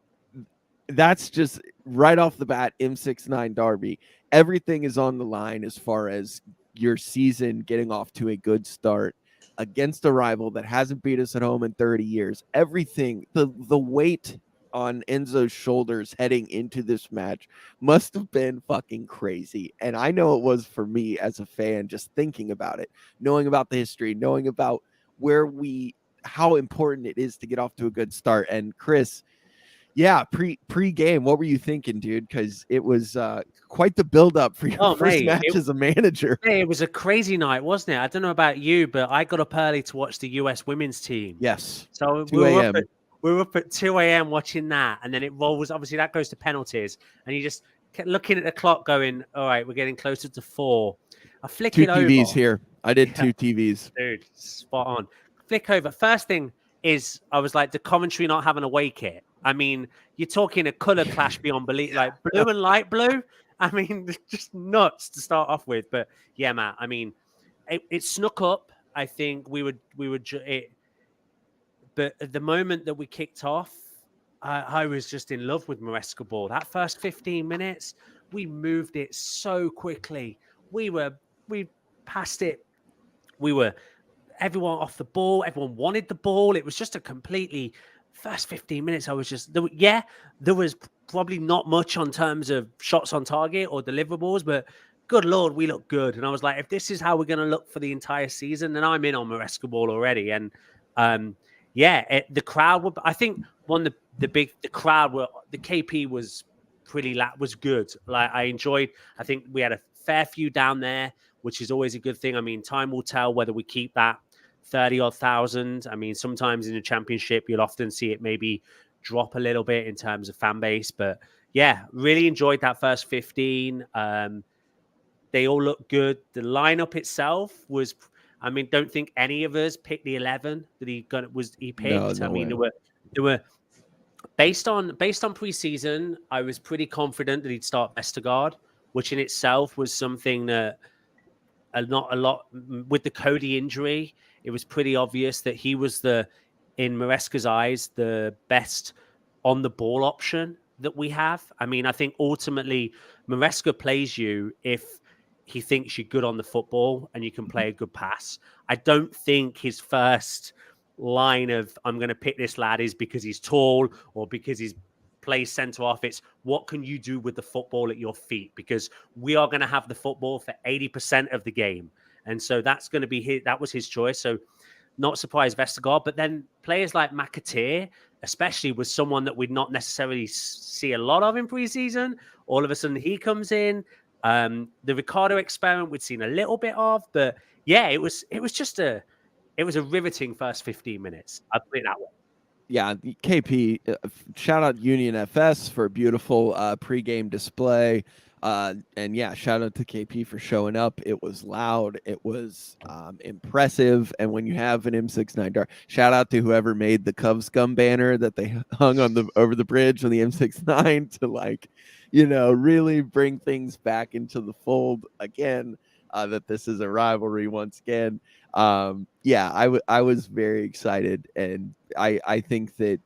that's just right off the bat, M69 Derby. Everything is on the line as far as your season getting off to a good start against a rival that hasn't beat us at home in 30 years. Everything, the weight on Enzo's shoulders heading into this match must have been fucking crazy. And I know it was for me as a fan, just thinking about it, knowing about the history, knowing about how important it is to get off to a good start. And Chris, yeah, pre-game, what were you thinking, dude? Because it was quite the build-up for your first match as a manager. It was a crazy night, wasn't it? I don't know about you, but I got up early to watch the US women's team. Yes. So we were up at 2 a.m. watching that, and then it rolls. Obviously, that goes to penalties, and you just kept looking at the clock going, all right, we're getting closer to 4. I flick it over. 2 TVs here. I did 2 TVs. Dude, spot on. Flick over. First thing is, I was like, the commentary not having a away kit. I mean, you're talking a color clash beyond belief, like blue and light blue. I mean, just nuts to start off with. But yeah, Matt, I mean, it snuck up. I think we would but at the moment that we kicked off, I was just in love with Maresca ball. That first 15 minutes, we moved it so quickly. We passed it. We were everyone off the ball. Everyone wanted the ball. It was just a completely first 15 minutes. I was just there was probably not much on terms of shots on target or deliverables, but good Lord, we look good. And I was like, if this is how we're going to look for the entire season, then I'm in on Maresca ball already. And the crowd were, I think the crowd were, the KP was was good. Like I enjoyed, I think we had a fair few down there, which is always a good thing. I mean, time will tell whether we keep that 30 odd thousand. I mean, sometimes in the championship, you'll often see it maybe drop a little bit in terms of fan base, but yeah, really enjoyed that first 15. They all look good. The lineup itself was, I mean, don't think any of us picked the 11 that he picked. No I mean, way. there were based on preseason, I was pretty confident that he'd start Vestergaard, which in itself was something that not a lot with the Cody injury. It was pretty obvious that he was in Maresca's eyes, the best on the ball option that we have. I mean, I think ultimately Maresca plays you if he thinks you're good on the football and you can play a good pass. I don't think his first line of I'm going to pick this lad is because he's tall or because he's plays centre off. It's what can you do with the football at your feet? Because we are going to have the football for 80% of the game. And so that's going to be that was his choice. So not surprised Vestergaard, but then players like McAteer, especially, was someone that we'd not necessarily see a lot of in preseason. All of a sudden he comes in. The Ricardo experiment we'd seen a little bit of, but yeah, it was a riveting first 15 minutes. I'll put it that way. Yeah, KP, shout out Union FS for a beautiful pregame display. And yeah, shout out to KP for showing up. It was loud. It was impressive. And when you have an M69 dart, shout out to whoever made the Cub Scum banner that they hung on over the bridge on the M69 to really bring things back into the fold again. That this is a rivalry once again. I was very excited, and I think that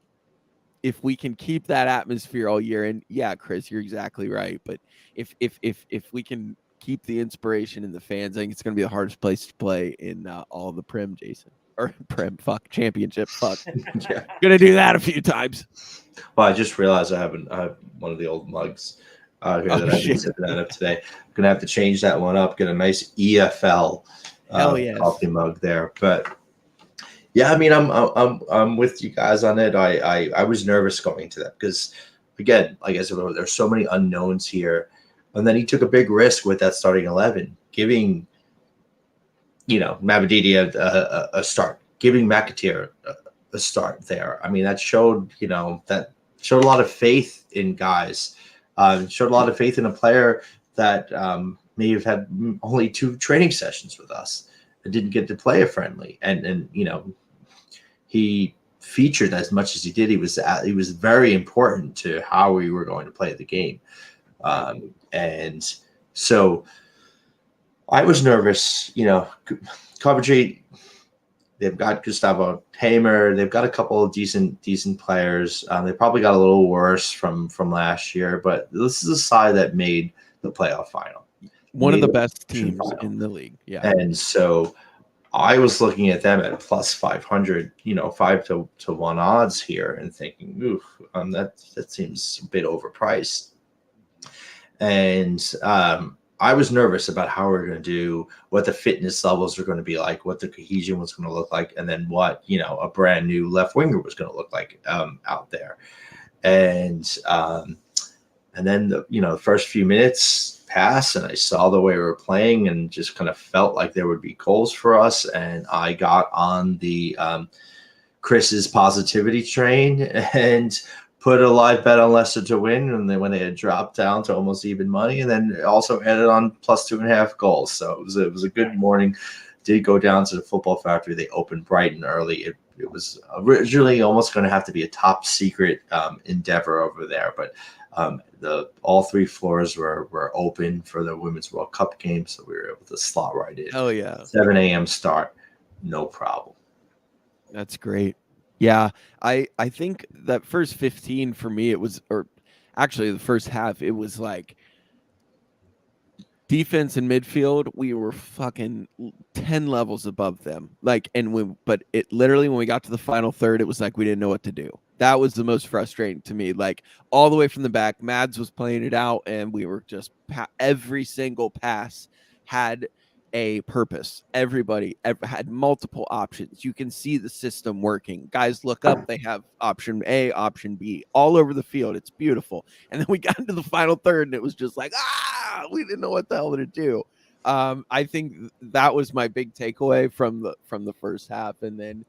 if we can keep that atmosphere all year, and yeah, Chris, you're exactly right. But if we can keep the inspiration in the fans, I think it's going to be the hardest place to play in all the championship. Yeah. Gonna do that a few times. Well, I just realized I have one of the old mugs here that I've been sipping out of today. I'm gonna have to change that one up. Get a nice EFL coffee mug there, but. Yeah, I mean, I'm with you guys on it. I was nervous going to that because, again, like I said, there's so many unknowns here, and then he took a big risk with that starting 11, giving, Mavadidi a start, giving McAteer a start there. I mean, that showed a lot of faith in guys, showed a lot of faith in a player that may have had only 2 training sessions with us and didn't get to play a friendly, and he featured as much as he did. He was very important to how we were going to play the game. And so I was nervous, Coventry, they've got Gustavo Hamer. They've got a couple of decent players. They probably got a little worse from last year, but this is a side that made the playoff final. One of the best teams in the league. Yeah. And so I was looking at them at plus 500, 5-1 odds here, and thinking, oof, that seems a bit overpriced. And I was nervous about how we're going to do, what the fitness levels are going to be like, what the cohesion was going to look like, and then what a brand new left winger was going to look like out there. And then the first few minutes pass, and I saw the way we were playing and just kind of felt like there would be goals for us. And I got on the Chris's positivity train and put a live bet on Leicester to win, and then when they had dropped down to almost even money, and then also added on plus 2.5 goals. So it was a good morning. Did go down to the Football Factory. They opened bright and early. It was originally almost going to have to be a top secret endeavor over there, but all 3 floors were open for the Women's World Cup game, so we were able to slot right in. Oh yeah, 7 a.m. start, no problem. That's great. Yeah, I think that first 15 for me, it was, or actually the first half, it was like defense and midfield, we were fucking 10 levels above them. Like, but it literally, when we got to the final third, it was like we didn't know what to do. That was the most frustrating to me. Like, all the way from the back, Mads was playing it out, and we were just every single pass had a purpose. Everybody had multiple options. You can see the system working. Guys look up, they have option A, option B, all over the field. It's beautiful. And then we got into the final third, and it was just like, we didn't know what the hell to do. I think that was my big takeaway from the first half. And then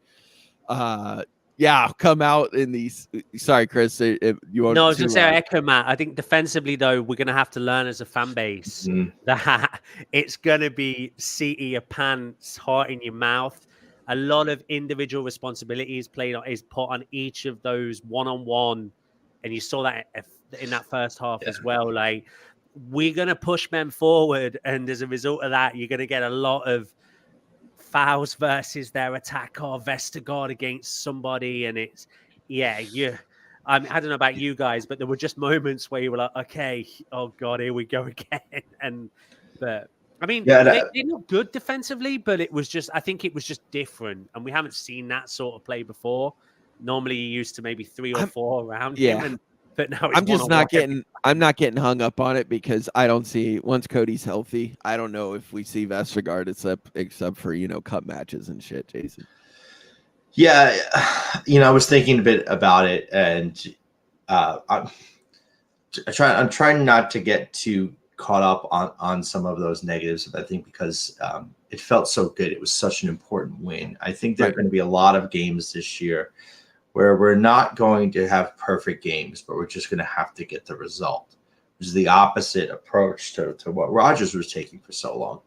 come out in these. Sorry, Chris, if you want. No, I was going to say, I echo Matt. I think defensively, though, we're going to have to learn as a fan base that it's going to be seat in your pants, heart in your mouth. A lot of individual responsibility is put on each of those one-on-one, and you saw that in that first half as well. Like, we're going to push men forward, and as a result of that, you're going to get a lot of fouls versus their attacker, Vestergaard against somebody, and it's I don't know about you guys, but there were just moments where you were like, okay, oh god, here we go again. But I mean, they look good defensively, but I think it was just different, and we haven't seen that sort of play before. Normally, you used to maybe 3 or 4 around him, but now it's I'm not getting hung up on it, because I don't see, once Cody's healthy, I don't know if we see Vestergaard except for cup matches and shit, Jason. Yeah, I was thinking a bit about it, and I'm trying not to get too caught up on some of those negatives. I think because it felt so good, it was such an important win. I think there are going to be a lot of games this year where we're not going to have perfect games, but we're just going to have to get the result, which is the opposite approach to what Rodgers was taking for so long.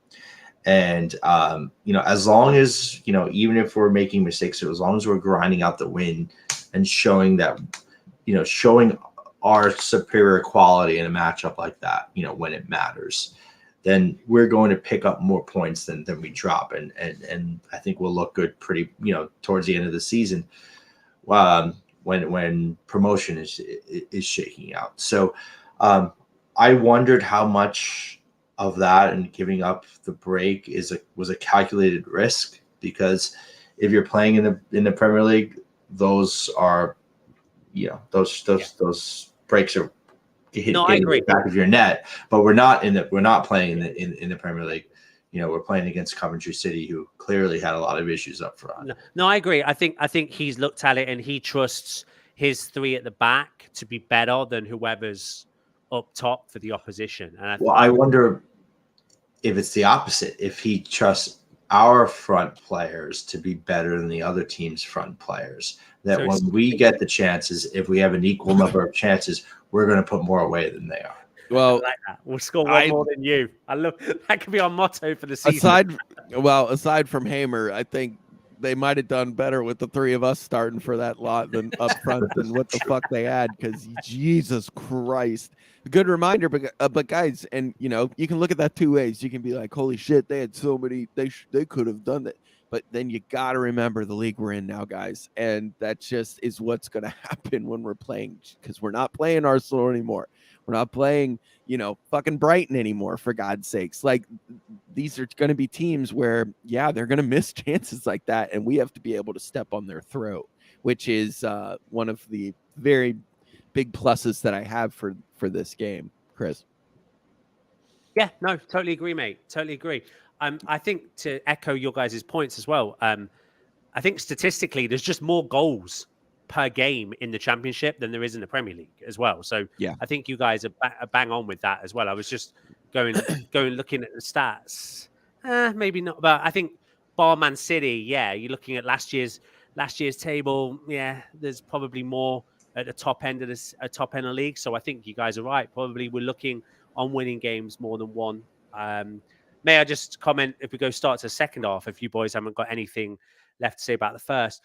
And, as long as, even if we're making mistakes, as long as we're grinding out the win and showing that, showing our superior quality in a matchup like that, when it matters, then we're going to pick up more points than we drop. And I think we'll look good pretty, towards the end of the season. When promotion is shaking out. So I wondered how much of that and giving up the break was a calculated risk, because if you're playing in the Premier League, those are those breaks are hitting the back of your net. But we're not playing in the Premier League. We're playing against Coventry City, who clearly had a lot of issues up front. No, I agree. I think he's looked at it and he trusts his 3 at the back to be better than whoever's up top for the opposition. And I wonder if it's the opposite. If he trusts our front players to be better than the other team's front players. That when we get the chances, if we have an equal number of chances, we're going to put more away than they are. Well, like that. We'll score one more than you. I love that. Could be our motto for the season. Aside from Hamer, I think they might have done better with the 3 of us starting for that lot than up front than what the fuck they had. Because Jesus Christ, good reminder. But guys, and you can look at that 2 ways. You can be like, holy shit, they had so many. They could have done that. But then you got to remember the league we're in now, guys. And that just is what's going to happen when we're playing, because we're not playing Arsenal anymore. We're not playing, fucking Brighton anymore, for God's sakes. Like, these are going to be teams where, they're going to miss chances like that. And we have to be able to step on their throat, which is one of the very big pluses that I have for this game, Chris. Yeah, no, totally agree, mate. Totally agree. I think, to echo your guys' points as well, I think statistically there's just more goals per game in the Championship than there is in the Premier League as well. So I think you guys are bang on with that as well. I was just going looking at the stats. Maybe not, but I think bar Man City, you're looking at last year's table. Yeah, there's probably more at the top end of the league. So I think you guys are right. Probably we're looking on winning games more than one. May I just comment, if we go start to the second half, if you boys haven't got anything left to say about the first?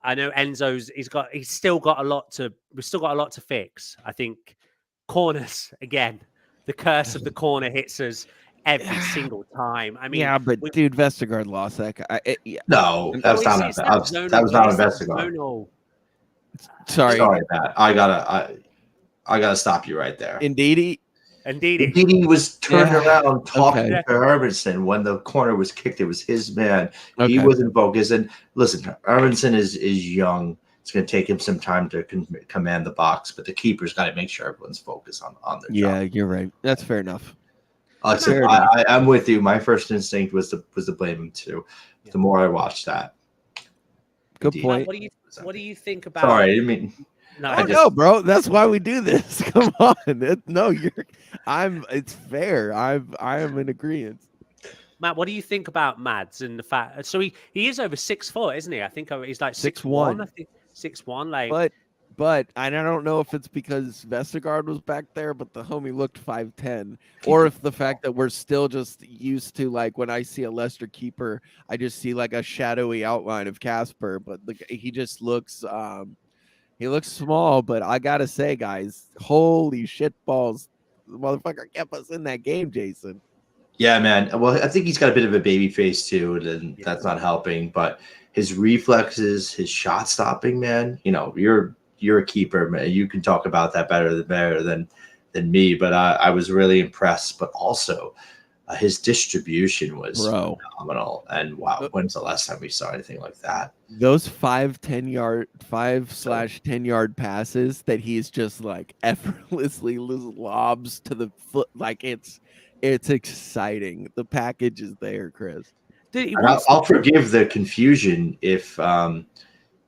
I know Enzo's we've still got a lot to fix. I think corners, again, the curse of the corner hits us every single time. I mean, dude, Vestergaard lost that guy. No, that was not Vestergaard. Sorry, Matt. I gotta stop you right there. Indeed. Ndidi. Ndidi was turned around talking Okay. to Hermanson when the corner was kicked. It was his man. He Okay. wasn't focused. And listen, Hermanson is young. It's going to take him some time to command the box, but the keeper's got to make sure everyone's focused on their Yeah, job. you're right. That's fair enough. Listen, Fair enough. I'm with you. My first instinct was to blame him too. Yeah. The more I watched that, Good Indeed. point. What do you think about? Sorry, I didn't mean. No, I Oh just- no, bro. That's why we do this. Come on. It's fair. I am in agreement. Matt, what do you think about Mads and the fact? So he is over 6 foot, isn't he? I think he's like 6'1". 6'1". I think 6'1". Like, But I don't know if it's because Vestergaard was back there, but the homie looked 5'10", or if the fact that we're still just used to, like, when I see a Leicester keeper, I just see like a shadowy outline of Casper, but he just looks he looks small. But I gotta say, guys, holy shit balls, the motherfucker kept us in that game, Jason. Yeah, man. Well, I think he's got a bit of a baby face too, and Yeah. that's not helping. But his reflexes, his shot stopping, man. You know, you're a keeper, man. You can talk about that better than me. But I was really impressed. But also, his distribution was phenomenal. And wow, when's the last time we saw anything like that? Those 5/10 passes that he's just like effortlessly lobs to the foot, like it's exciting. The package is there, Chris. dude, I'll forgive the confusion if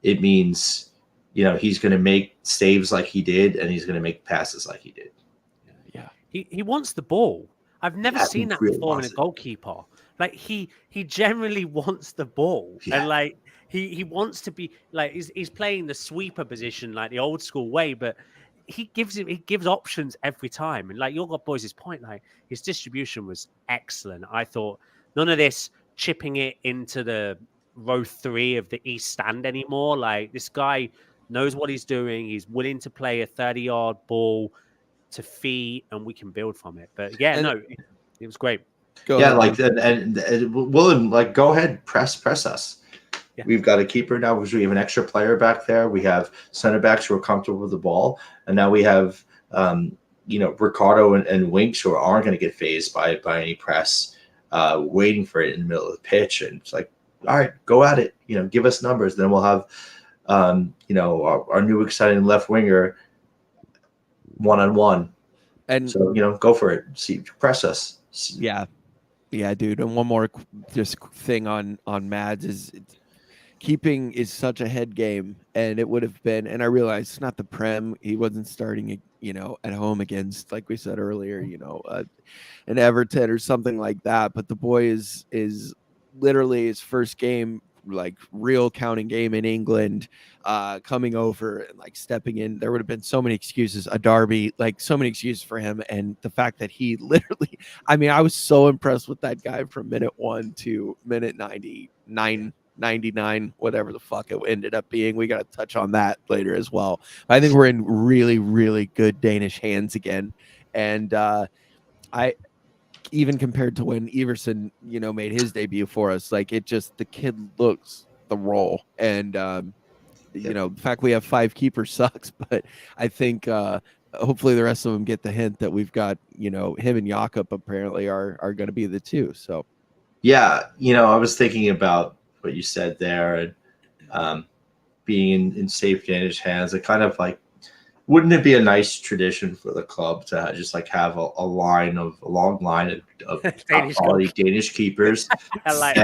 it means, you know, he's going to make saves like he did, and he's going to make passes like he did. Yeah, he wants the ball. I've never seen that really before in a wants it. goalkeeper. Like he generally wants the ball, Yeah. and like he wants to be like he's playing the sweeper position like the old school way, but he gives options every time. And like your boys' point, like his distribution was excellent. I thought none of this chipping it into the row 3 of the East Stand anymore. Like this guy knows what he's doing. He's willing to play a 30-yard ball to feet, and we can build from it. But yeah, no, it was great. go Yeah, ahead. like and Willen, like, go ahead, press us. Yeah. We've got a keeper now because we have an extra player back there. We have center backs who are comfortable with the ball, and now we have Ricardo and Winks who aren't going to get phased by any press, waiting for it in the middle of the pitch. And it's like, all right, go at it. You know, give us numbers. Then we'll have our new exciting left winger one-on-one. And So, go for it. See, press us. yeah, dude. And one more just thing on Mads is keeping is such a head game, and it would have been. And I realize it's not the Prem. He wasn't starting, at home against, like we said earlier, an Everton or something like that. But the boy is literally his first game, like real counting game in England, coming over and like stepping in. There would have been so many excuses, a derby, like so many excuses for him. And the fact that he literally, I mean, I was so impressed with that guy from minute 1 to minute 99, whatever the fuck it ended up being. We got to touch on that later as well. But I think we're in really, really good Danish hands again. And I, even compared to when Everson, made his debut for us, like the kid looks the role. And, the fact we have 5 keepers sucks, but I think hopefully the rest of them get the hint that we've got, him and Jakob apparently are going to be the 2. So, yeah, I was thinking about what you said there, and being in safe Danish hands. It kind of like, wouldn't it be a nice tradition for the club to just like have a long line of Danish quality Danish keepers I like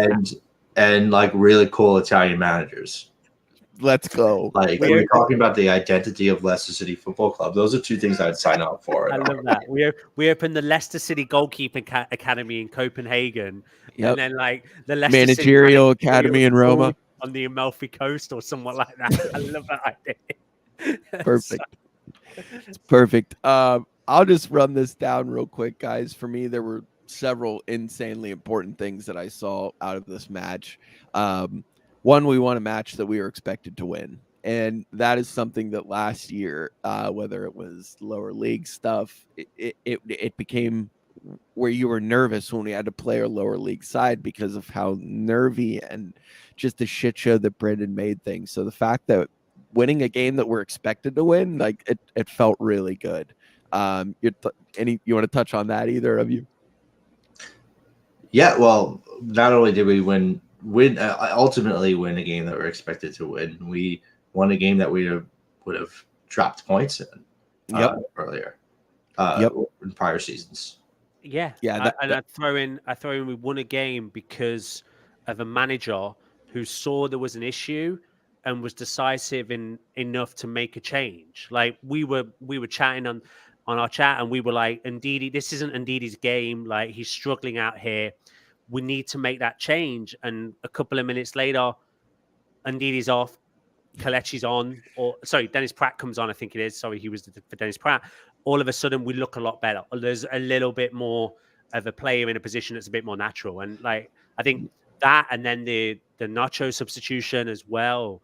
and like really cool Italian managers? let's go. Like, we're talking about the identity of Leicester City Football Club. Those are 2 things I'd sign up for. I love that. We opened the Leicester City Goalkeeping Academy in Copenhagen, and then like the Leicester Managerial City Academy in Roma on the Amalfi Coast or somewhat like that. I love that idea. Perfect. It's perfect. I'll just run this down real quick, guys. For me, there were several insanely important things that I saw out of this match. One, we won a match that we were expected to win. And that is something that last year, whether it was lower league stuff, it became where you were nervous when we had to play our lower league side because of how nervy and just the shit show that Brendan made things. So the fact that winning a game that we're expected to win, like it felt really good. You're Any you want to touch on that, either of you? Yeah, well, not only did we ultimately win a game that we're expected to win, we won a game that we would have dropped points in earlier in prior seasons. Yeah, Yeah, I throw in we won a game because of a manager who saw there was an issue and was decisive enough to make a change. Like we were chatting on our chat, and we were like, Ndidi, this isn't Ndidi's game. Like he's struggling out here. We need to make that change. And a couple of minutes later, Ndidi's off. Kelechi's on, or sorry, Dennis Pratt comes on. I think it is. Sorry, he was for Dennis Pratt. All of a sudden, we look a lot better. There's a little bit more of a player in a position that's a bit more natural, and like I think that, and then the Nacho substitution as well.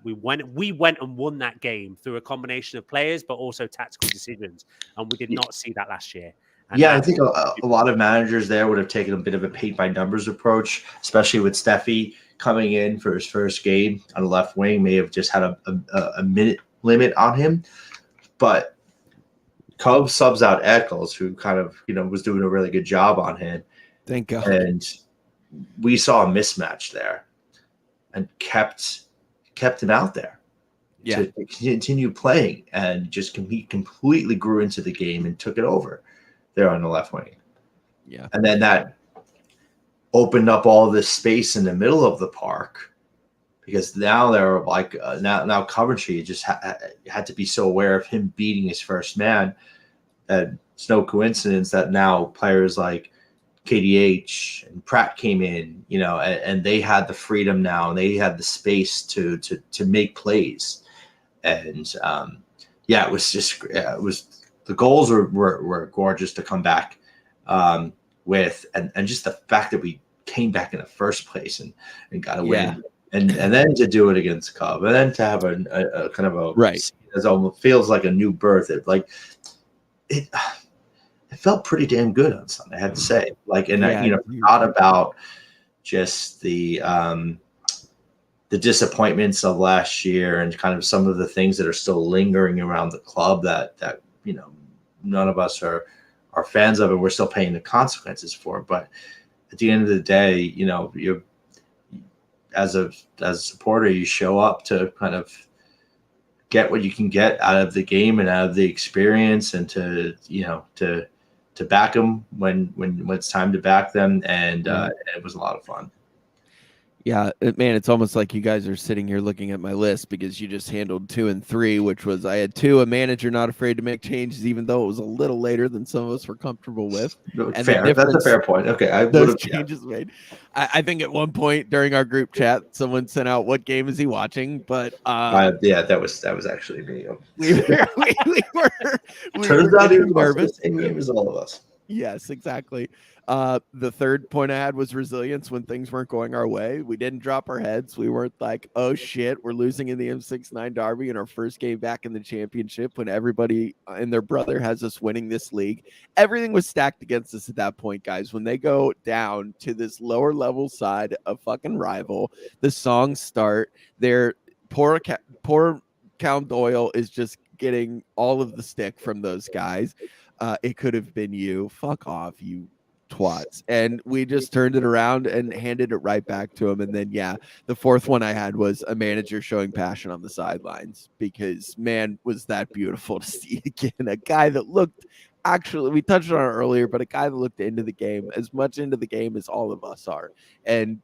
We went and won that game through a combination of players, but also tactical decisions, and we did not see that last year. And I think a lot of managers there would have taken a bit of a paint by numbers approach, especially with Steffi coming in for his first game on the left wing. May have just had a minute limit on him, but Cubs subs out Eccles, who kind of was doing a really good job on him. Thank God. And we saw a mismatch there, and kept him out there to continue playing, and just he completely grew into the game and took it over there on the left wing. Yeah. And then that opened up all this space in the middle of the park, because now they're like now Coventry just had to be so aware of him beating his first man that it's no coincidence that now players like KDH and Pratt came in, and they had the freedom now, and they had the space to make plays. And it was just the goals were gorgeous to come back with, and just the fact that we came back in the first place and got a win, and then to do it against Cub, and then to have a kind of a right, as almost feels like a new birth. It felt pretty damn good on Sunday, I have to say. I thought about just the disappointments of last year, and kind of some of the things that are still lingering around the club that none of us are fans of, and we're still paying the consequences for. But at the end of the day, you as a supporter, you show up to kind of get what you can get out of the game and out of the experience, and to back them when it's time to back them. And it was a lot of fun. Yeah, man, it's almost like you guys are sitting here looking at my list, because you just handled 2 and 3, which was I had 2, a manager not afraid to make changes, even though it was a little later than some of us were comfortable with. And fair. That's a fair point. Okay, those changes made. I think at one point during our group chat, someone sent out, "What game is he watching?" But that was actually me. we were Turns out he was nervous. The same game as all of us. Yes, exactly. The third point I had was resilience when things weren't going our way. We didn't drop our heads. We weren't like, oh shit, we're losing in the M69 Derby in our first game back in the championship, when everybody and their brother has us winning this league. Everything was stacked against us at that point, guys. When they go down to this lower level side of fucking rival, the songs start. Their poor Count Doyle is just getting all of the stick from those guys. It could have been you. Fuck off, you twats. And we just turned it around and handed it right back to him. And then, the fourth one I had was a manager showing passion on the sidelines, because, man, was that beautiful to see again. A guy that looked, actually, we touched on it earlier, but a guy that looked into the game, as much into the game as all of us are. And,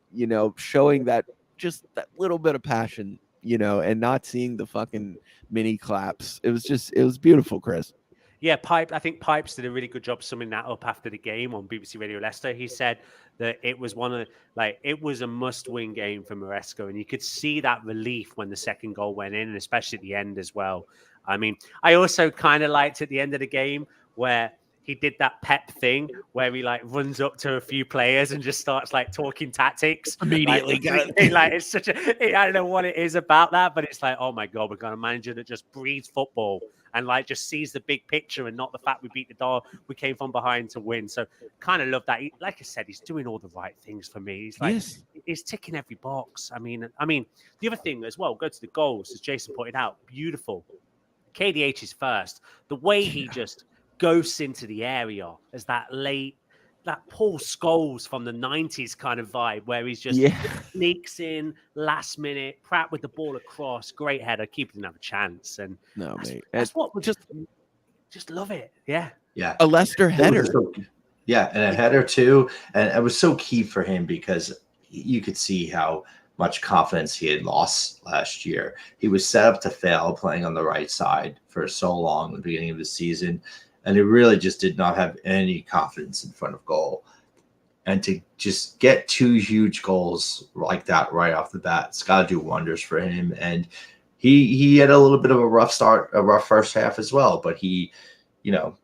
showing that, just that little bit of passion, and not seeing the fucking mini claps. It was beautiful, Chris. Yeah, I think Pipes did a really good job summing that up after the game on BBC Radio Leicester. He said that it was it was a must-win game for Maresca, and you could see that relief when the second goal went in, and especially at the end as well. I mean, I also kind of liked at the end of the game where he did that pep thing where he runs up to a few players and just starts talking tactics immediately. It's such a, I don't know what it is about that, but it's like, oh my God, we've got a manager that just breathes football and just sees the big picture and not the fact we beat the dog. We came from behind to win. So kind of love that. Like I said, he's doing all the right things for me. He's he's ticking every box. I mean, the other thing as well, go to the goals, as Jason pointed out, beautiful. KDH is first. The way he just ghosts into the area as that Paul Scholes from the 90s kind of vibe where he's just sneaks in last minute, Pratt with the ball across, great header, keeper didn't have a chance. And that's what we just love it. Yeah. Yeah. A Leicester header. And a header too. And it was so key for him because you could see how much confidence he had lost last year. He was set up to fail playing on the right side for so long at the beginning of the season. And he really just did not have any confidence in front of goal. And to just get 2 huge goals like that right off the bat, it's got to do wonders for him. And he had a little bit of a rough start, a rough first half as well. But you can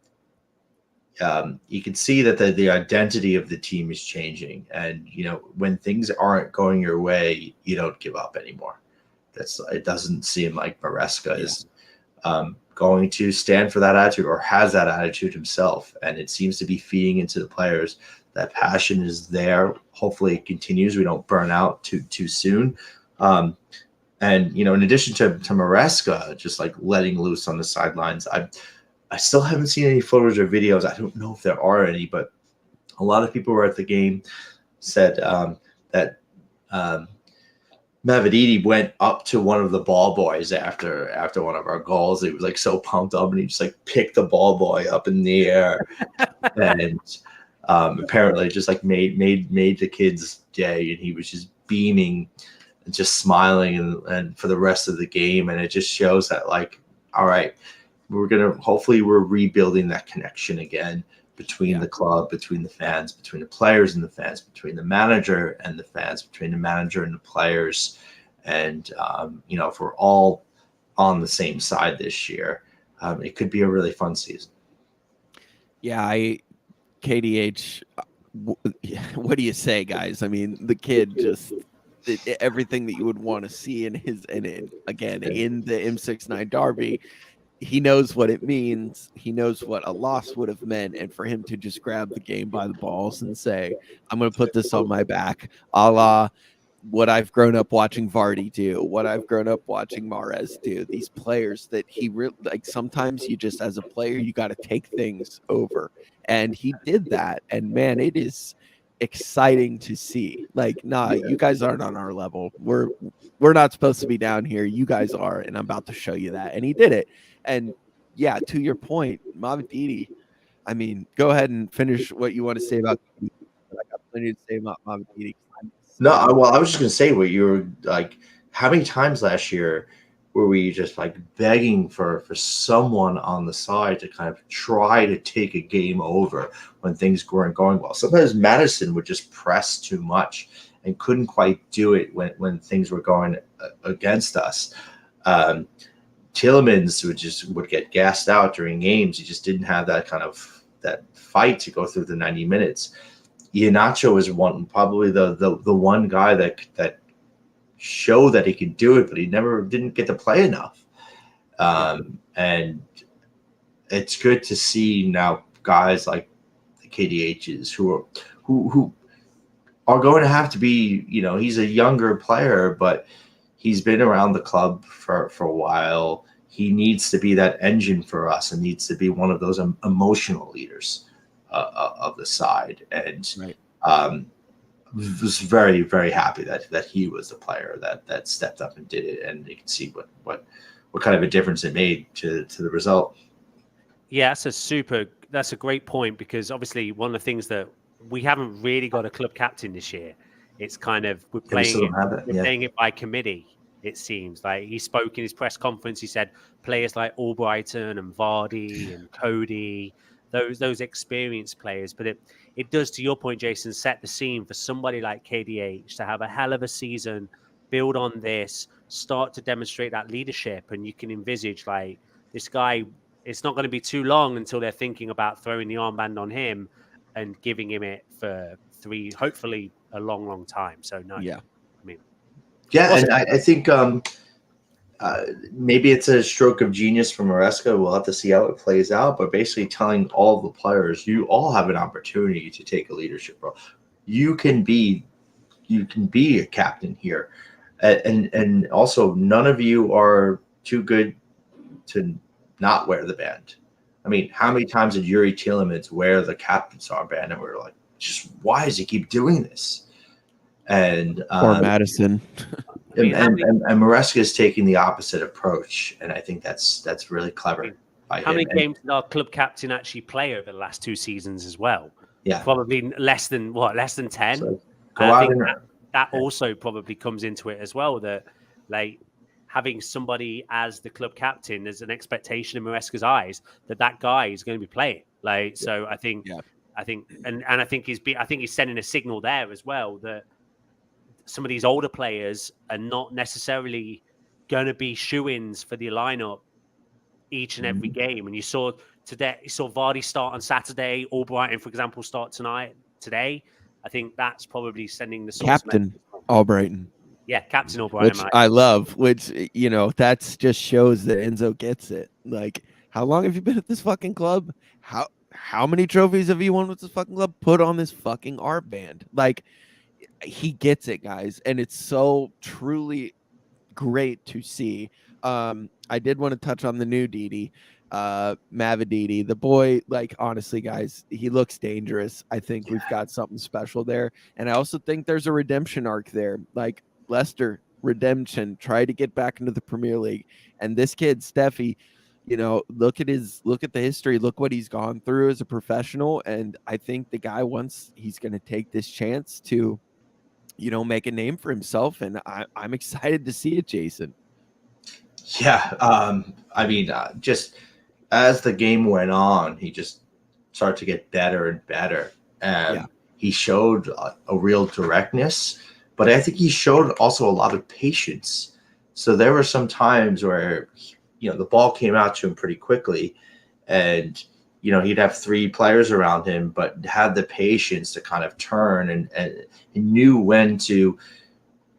see that the identity of the team is changing. And, when things aren't going your way, you don't give up anymore. It doesn't seem like Maresca is going to stand for that attitude or has that attitude himself. And it seems to be feeding into the players. That passion is there. Hopefully it continues. We don't burn out too soon. And, in addition to Maresca, just like letting loose on the sidelines, I still haven't seen any photos or videos. I don't know if there are any, but a lot of people who were at the game said that Mavididi went up to one of the ball boys after one of our goals. He was like so pumped up, and he just like picked the ball boy up in the air, and apparently just like made the kid's day, and he was just beaming and just smiling and for the rest of the game. And it just shows that, like, all right, hopefully we're rebuilding that connection again between the club, between the fans, between the players and the fans, between the manager and the fans, between the manager and the players. And, if we're all on the same side this year, it could be a really fun season. Yeah, KDH, what do you say, guys? I mean, the kid just did everything that you would want to see in the M69 derby. He knows what it means. He knows what a loss would have meant. And for him to just grab the game by the balls and say, I'm going to put this on my back, a la what I've grown up watching Vardy do, what I've grown up watching Mares do, these players that he really, like, sometimes you just, as a player, you got to take things over. And he did that. And man, it is exciting to see. Like, you guys aren't on our level. We're not supposed to be down here. You guys are. And I'm about to show you that. And he did it. And yeah, to your point, Mavididi, I mean, go ahead and finish what you want to say about I got plenty to say about Mavididi. No, well, I was just going to say, what you were like, how many times last year were we just like begging for someone on the side to kind of try to take a game over when things weren't going well? Sometimes Madison would just press too much and couldn't quite do it when things were going against us. Tielemans would get gassed out during games. He just didn't have that fight to go through the 90 minutes. Iheanacho is probably the one guy that showed that he could do it, but he didn't get to play enough. And it's good to see now guys like the KDHs who are going to have to be, he's a younger player, but he's been around the club for a while. He needs to be that engine for us and needs to be one of those emotional leaders of the side. And was very, very happy that he was the player that stepped up and did it. And you can see what kind of a difference it made to the result. Yeah, that's a great point, because obviously one of the things that we haven't really got a club captain this year. It's kind of, we're playing it by committee. It seems like he spoke in his press conference. He said players like Albrighton and Vardy and Cody, those experienced players. But it does, to your point, Jason, set the scene for somebody like KDH to have a hell of a season, build on this, start to demonstrate that leadership. And you can envisage, like, this guy, it's not going to be too long until they're thinking about throwing the armband on him and giving him it for hopefully a long, long time. So no, yeah, I mean, yeah, and I think maybe it's a stroke of genius from Maresca. We'll have to see how it plays out. But basically, telling all the players, you all have an opportunity to take a leadership role. You can be a captain here, and also none of you are too good to not wear the band. I mean, how many times did Yuri Tielemans wear the captain's armband, and we were like, just why does he keep doing this? And Or Madison. I mean, and Maresca is taking the opposite approach, and I think that's really clever by how him. many games did our club captain actually play over the last 2 seasons as well? Yeah, probably less than 10. So I think that also probably comes into it as well. That like having somebody as the club captain, there's an expectation in Maresca's eyes that guy is going to be playing. Like, so I think, and I think he's sending a signal there as well that some of these older players are not necessarily going to be shoo-ins for the lineup each and every game. And you saw Vardy start on Saturday, Albrighton, for example, start today. I think that's probably sending the Captain Albrighton. Yeah, Captain Albrighton. Which I love, which, you know, that's just shows that Enzo gets it. Like, how long have you been at this fucking club? How many trophies have you won with this fucking club? Put on this fucking armband. Like, he gets it, guys. And it's so truly great to see. I did want to touch on the new Didi, Mavididi. The boy, like, honestly, guys, he looks dangerous. I think we've got something special there. And I also think there's a redemption arc there. Like, Leicester, redemption, try to get back into the Premier League. And this kid, Steffi, you know, look at the history, look what he's gone through as a professional. And I think the guy, once he's going to take this chance to, you know, make a name for himself. And I'm excited to see it, Jason. Yeah. I mean, just as the game went on, he just started to get better and better. And he showed a real directness, but I think he showed also a lot of patience. So there were some times where, you know, the ball came out to him pretty quickly, and, you know, he'd have 3 players around him, but had the patience to kind of turn and he knew when to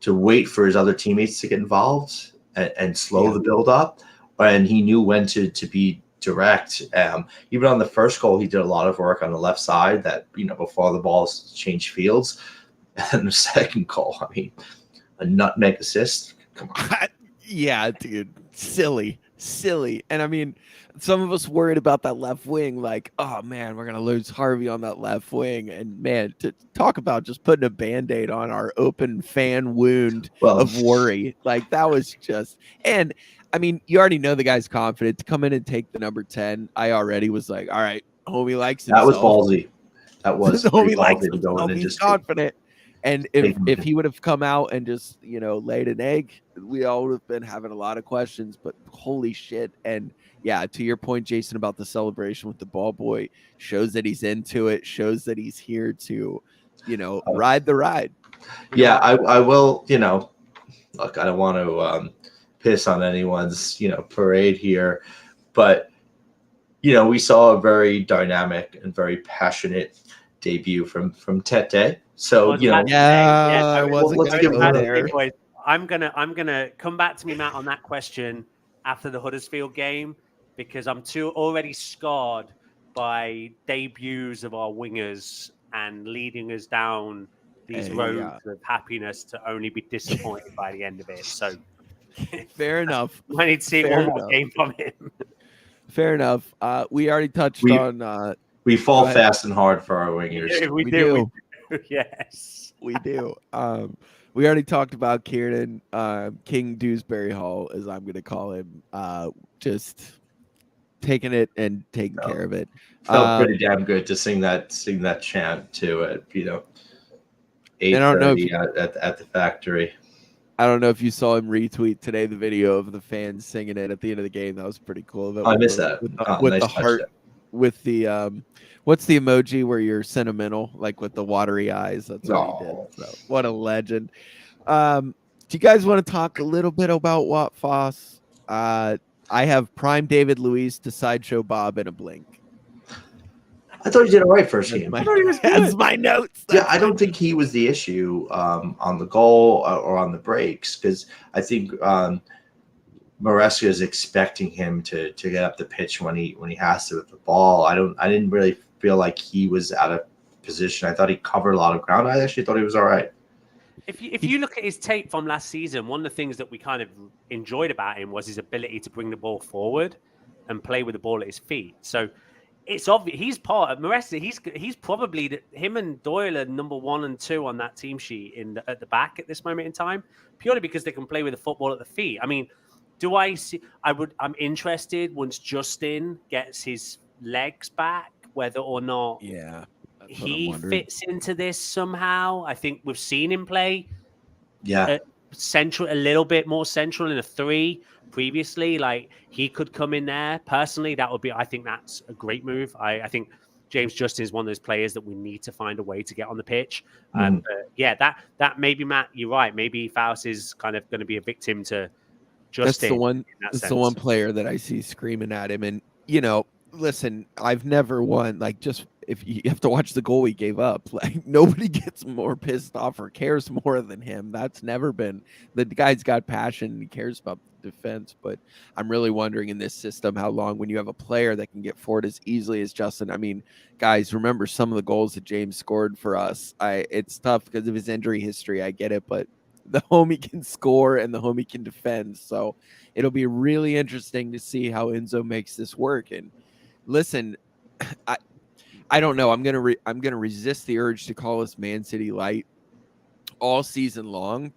wait for his other teammates to get involved and slow the build up. And he knew when to be direct. Even on the first goal, he did a lot of work on the left side that, you know, before the ball changed fields. And the second goal, I mean, a nutmeg assist. Come on. Yeah, dude. Silly. And I mean, some of us worried about that left wing, like, oh man, we're gonna lose Harvey on that left wing. And man, to talk about just putting a band-aid on our open fan wound of worry, like that was just. And I mean, you already know the guy's confident to come in and take the number 10. I already was like, all right, homie likes himself. That was ballsy. That was homie likes himself. He's confident. And if he would have come out and just, you know, laid an egg, we all would have been having a lot of questions. But holy shit. And yeah, to your point, Jason, about the celebration with the ball boy, shows that he's into it, shows that he's here to, you know, ride the ride. Yeah, I will, you know, look, I don't want to piss on anyone's, you know, parade here, but, you know, we saw a very dynamic and very passionate debut from Tete. So, you know, I wasn't going to go there. I'm gonna come back to me, Matt, on that question after the Huddersfield game, because I'm already scarred by debuts of our wingers and leading us down these roads of happiness to only be disappointed by the end of it. So fair enough. I need to see one more game from him. Fair enough. We already touched on. We fall fast and hard for our wingers. Yeah, we do. Yes, we do. We already talked about Kieran, King Dewsbury Hall, as I'm going to call him, just taking it and taking care of it. Felt pretty damn good to sing that chant to it, you know, 8:30 at the factory. I don't know if you saw him retweet today the video of the fans singing it at the end of the game. That was pretty cool. I missed that. With the heart, with the what's the emoji where you're sentimental, like with the watery eyes? That's what he did. So, what a legend. Do you guys want to talk a little bit about Watt Foss? I have prime David Luiz to sideshow Bob in a blink. I thought he did all right first game. That's my notes. Yeah, I don't think he was the issue on the goal or on the breaks, because I think Maresca is expecting him to get up the pitch when he has to with the ball. I didn't really feel like he was out of position. I thought he covered a lot of ground. I actually thought he was all right. If you look at his tape from last season, one of the things that we kind of enjoyed about him was his ability to bring the ball forward. and play with the ball at his feet. So it's obvious he's part of Maresca. He's probably him and Doyle are number 1 and 2 on that team sheet at the back at this moment in time, purely because they can play with the football at the feet. I mean, do I see? I'm interested once Justin gets his legs back, whether or not he fits into this somehow. I think we've seen him play central, a little bit more central in a 3 previously. Like he could come in there. Personally, I think that's a great move. I think James Justin is one of those players that we need to find a way to get on the pitch. But yeah, that maybe, Matt, you're right. Maybe Faust is kind of going to be a victim to Justin. That's the one player that I see screaming at him. And, listen, I've never won. Like, just if you have to watch the goal he gave up, like nobody gets more pissed off or cares more than him. That's never been. The guy's got passion and he cares about defense. But I'm really wondering in this system how long, when you have a player that can get forward as easily as Justin. I mean, guys, remember some of the goals that James scored for us. It's tough because of his injury history. I get it, but the homie can score and the homie can defend. So it'll be really interesting to see how Enzo makes this work. And listen, I don't know. I'm gonna resist the urge to call us Man City light all season long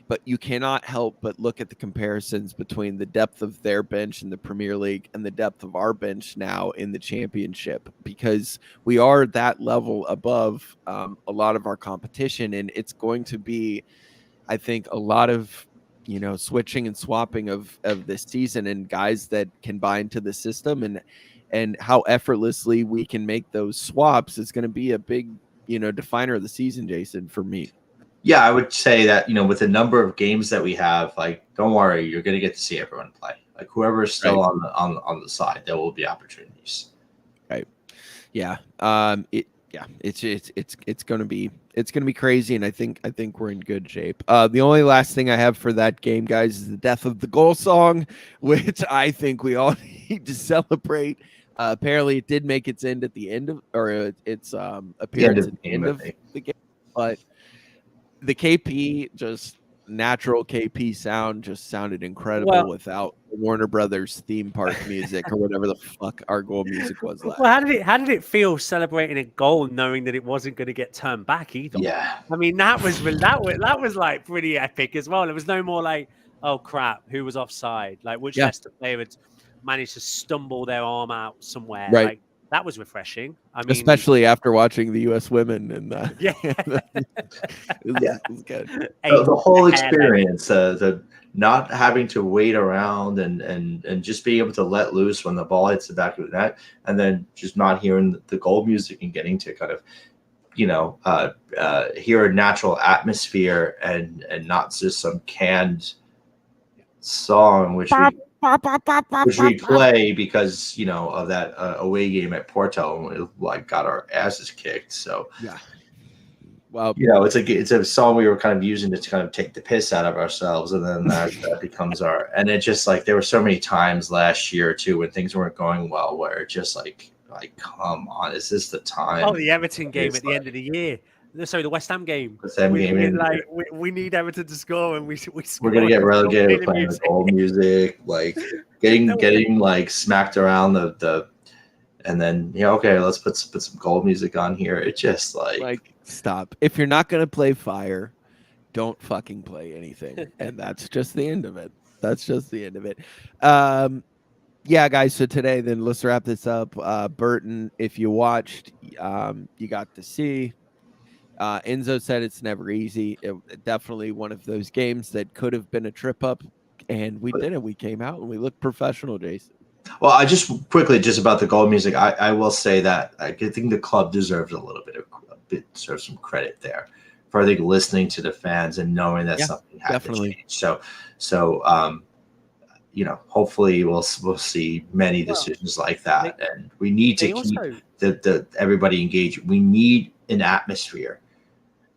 but you cannot help but look at the comparisons between the depth of their bench in the Premier League and the depth of our bench now in the Championship, because we are that level above a lot of our competition, and it's going to be, I think, a lot of switching and swapping of this season and guys that can buy into the system and how effortlessly we can make those swaps is going to be a big definer of the season, Jason, for me. Yeah, I would say that with the number of games that we have, like, don't worry, you're going to get to see everyone play. Like, whoever is still on the side, there will be opportunities. Right. Yeah. It's going to be crazy, and I think we're in good shape. The only last thing I have for that game, guys, is the death of the goal song, which I think we all need to celebrate. Apparently, it did make its end at the end of, or its appearance at the end of the game, but the KP, just natural KP sound, just sounded incredible without Warner Brothers theme park music or whatever the fuck our goal music was. Well, how did it feel celebrating a goal, knowing that it wasn't going to get turned back either? Yeah, I mean that was like pretty epic as well. It was no more like, oh crap, who was offside? Like which Leicester player had managed to stumble their arm out somewhere? Right. Like, that was refreshing. I mean, especially after watching the U.S. women and it was good. The whole experience, the not having to wait around and just being able to let loose when the ball hits the back of the net, and then just not hearing the goal music and getting to kind of hear a natural atmosphere and not just some canned song which we play because of that away game at Porto, and we got our asses kicked. So yeah, well, it's a song we were kind of using to kind of take the piss out of ourselves, and then that becomes our. And it just like there were so many times last year too when things weren't going well, where it just like come on, is this the time? Oh, the Everton game at the end of the year. Sorry, the West Ham game. We need Everton to score, and we're gonna get relegated with playing the goal music, like getting like smacked around the, and then okay, let's put some goal music on here. It just like stop. If you're not gonna play fire, don't fucking play anything, and that's just the end of it. Yeah, guys. So today, then let's wrap this up. Burton, if you watched, you got to see. Enzo said it's never easy. Definitely one of those games that could have been a trip up, and we did it. We came out and we looked professional, Jason. Well, I just quickly about the goal music. I will say that I think the club deserves deserves some credit there for I think listening to the fans and knowing that something had to change. So hopefully we'll see many decisions like that, and we need to keep the everybody engaged. We need an atmosphere.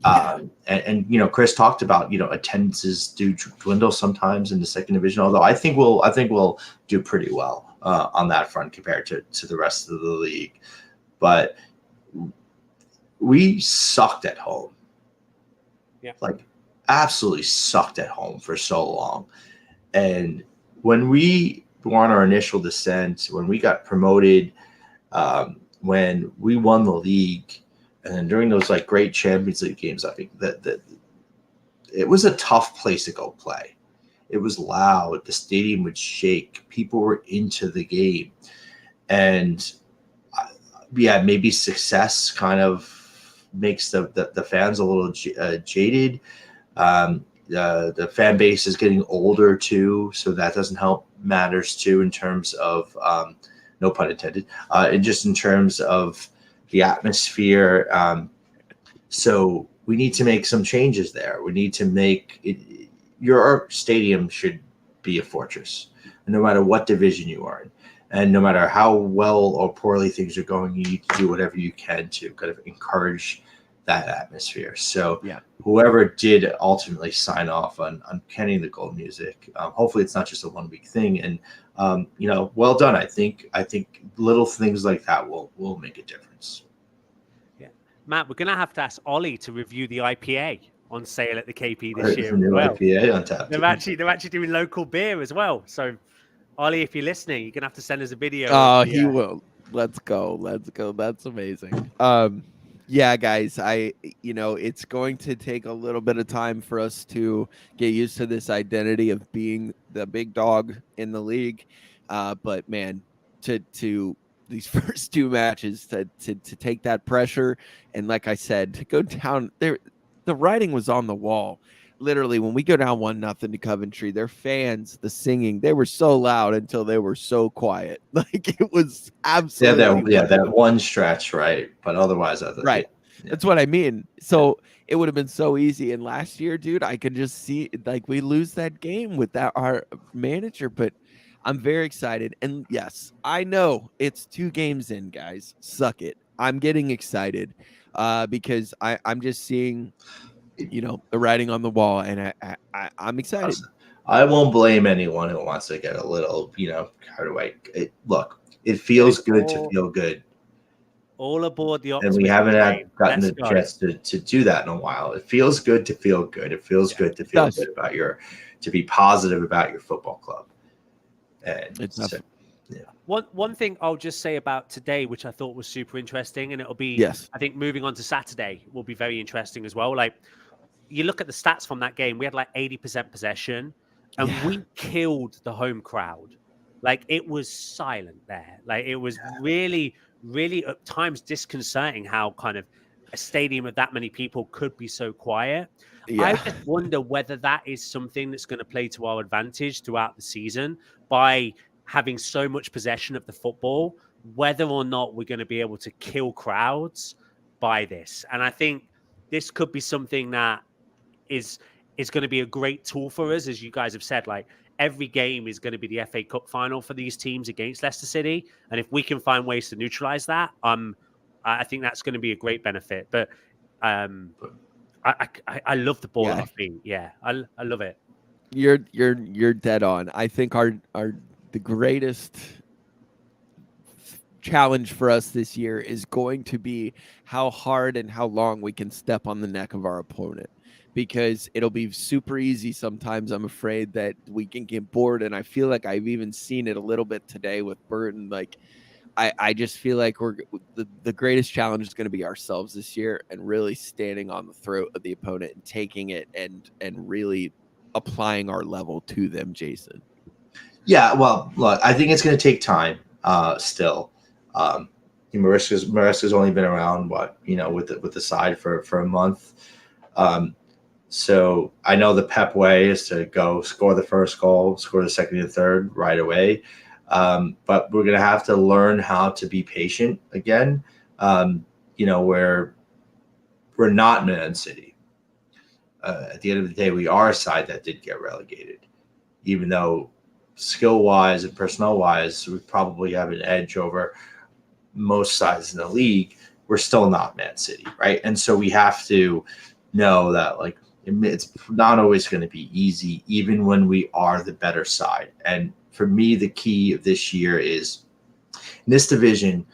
And Chris talked about attendances do dwindle sometimes in the second division, although I think we'll do pretty well on that front compared to the rest of the league. But we sucked at home, like absolutely sucked at home for so long, and when we were on our initial descent, when we got promoted, when we won the league, and then during those like great Champions League games, I think that it was a tough place to go play. It was loud. The stadium would shake. People were into the game. And yeah, maybe success kind of makes the fans a little jaded. The fan base is getting older too, so that doesn't help matters too in terms of no pun intended, and just in terms of the atmosphere. So we need to make some changes there. We need to make it. Your stadium should be a fortress, no matter what division you are in. And no matter how well or poorly things are going, you need to do whatever you can to kind of encourage that atmosphere. So whoever did ultimately sign off on Kenny the Gold music, hopefully it's not just a 1 week thing. And well done. I think little things like that will make a difference. Yeah, Matt, we're gonna have to ask Ollie to review the IPA on sale at the KP this year. New IPA on tap. They're actually doing local beer as well. So Ollie, if you're listening, you're gonna have to send us a video. Oh, he will. Let's go. That's amazing. Yeah, guys, it's going to take a little bit of time for us to get used to this identity of being the big dog in the league. But man, to these first 2 matches to take that pressure, and like I said, to go down there, the writing was on the wall. Literally, when we go down 1-0 to Coventry, their fans, the singing, they were so loud until they were so quiet. Like it was absolutely that one stretch, right? But otherwise, right. Yeah. That's what I mean. So it would have been so easy. And last year, dude, I could just see like we lose that game with our manager. But I'm very excited. And yes, I know it's 2 games in, guys. Suck it. I'm getting excited because I'm just seeing, the writing on the wall, and I'm excited. I won't blame anyone who wants to get a little, carried away. Look, it feels good to feel good. All aboard the Optimism, and we haven't gotten the chance to do that in a while. It feels good to feel good. It feels good to feel good about to be positive about your football club. And one thing I'll just say about today, which I thought was super interesting, and it'll be, I think moving on to Saturday will be very interesting as well. Like you look at the stats from that game, we had like 80% possession, and we killed the home crowd. Like it was silent there. Like it was really at times disconcerting how kind of a stadium of that many people could be so quiet. I just wonder whether that is something that's going to play to our advantage throughout the season by having so much possession of the football, whether or not we're going to be able to kill crowds by this. And I think this could be something that is going to be a great tool for us, as you guys have said. Like every game is going to be the FA Cup final for these teams against Leicester City, and if we can find ways to neutralize that, I think that's going to be a great benefit. But I love the ball at our feet. Yeah, I love it. You're dead on. I think the greatest challenge for us this year is going to be how hard and how long we can step on the neck of our opponent. Because it'll be super easy sometimes, I'm afraid, that we can get bored. And I feel like I've even seen it a little bit today with Burton. Like, I just feel like the greatest challenge is going to be ourselves this year, and really standing on the throat of the opponent and taking it and really applying our level to them, Jason. Yeah, well, look, I think it's going to take time still. Maresca's only been around, with the side for a month. So I know the Pep way is to go score the first goal, score the second and third right away. But we're going to have to learn how to be patient again, where we're not Man City. At the end of the day, we are a side that did get relegated, even though skill-wise and personnel-wise, we probably have an edge over most sides in the league. We're still not Man City, right? And so we have to know that, like, it's not always going to be easy, even when we are the better side. And for me, the key of this year is in this division,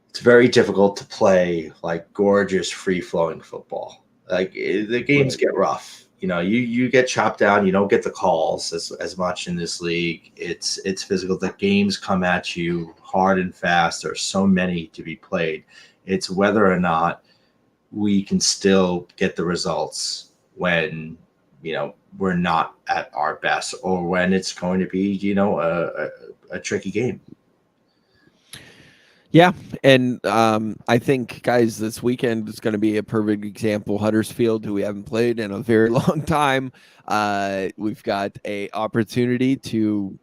it's very difficult to play like gorgeous, free-flowing football. Like the games get rough, you get chopped down. You don't get the calls as much in this league. It's physical. The games come at you hard and fast. There's so many to be played. It's whether or not we can still get the results when we're not at our best, or when it's going to be a tricky game. Yeah, and I think, guys, this weekend is going to be a perfect example. Huddersfield, who we haven't played in a very long time, we've got a opportunity to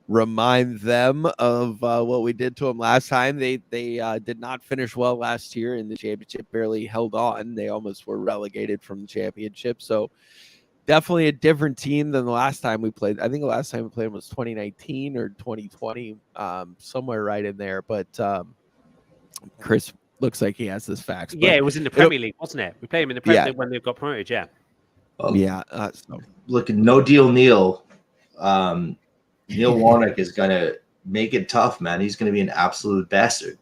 remind them of what we did to them last time. They did not finish well last year in the championship, barely held on. They almost were relegated from the championship. So definitely a different team than the last time we played. I think the last time we played was 2019 or 2020, somewhere right in there. But Chris looks like he has this facts. Yeah, it was in the Premier League, wasn't it? We played him in the Premier League when they got promoted. Yeah. So. Look, no deal, Neil. Neil Warnock is going to make it tough, man. He's going to be an absolute bastard,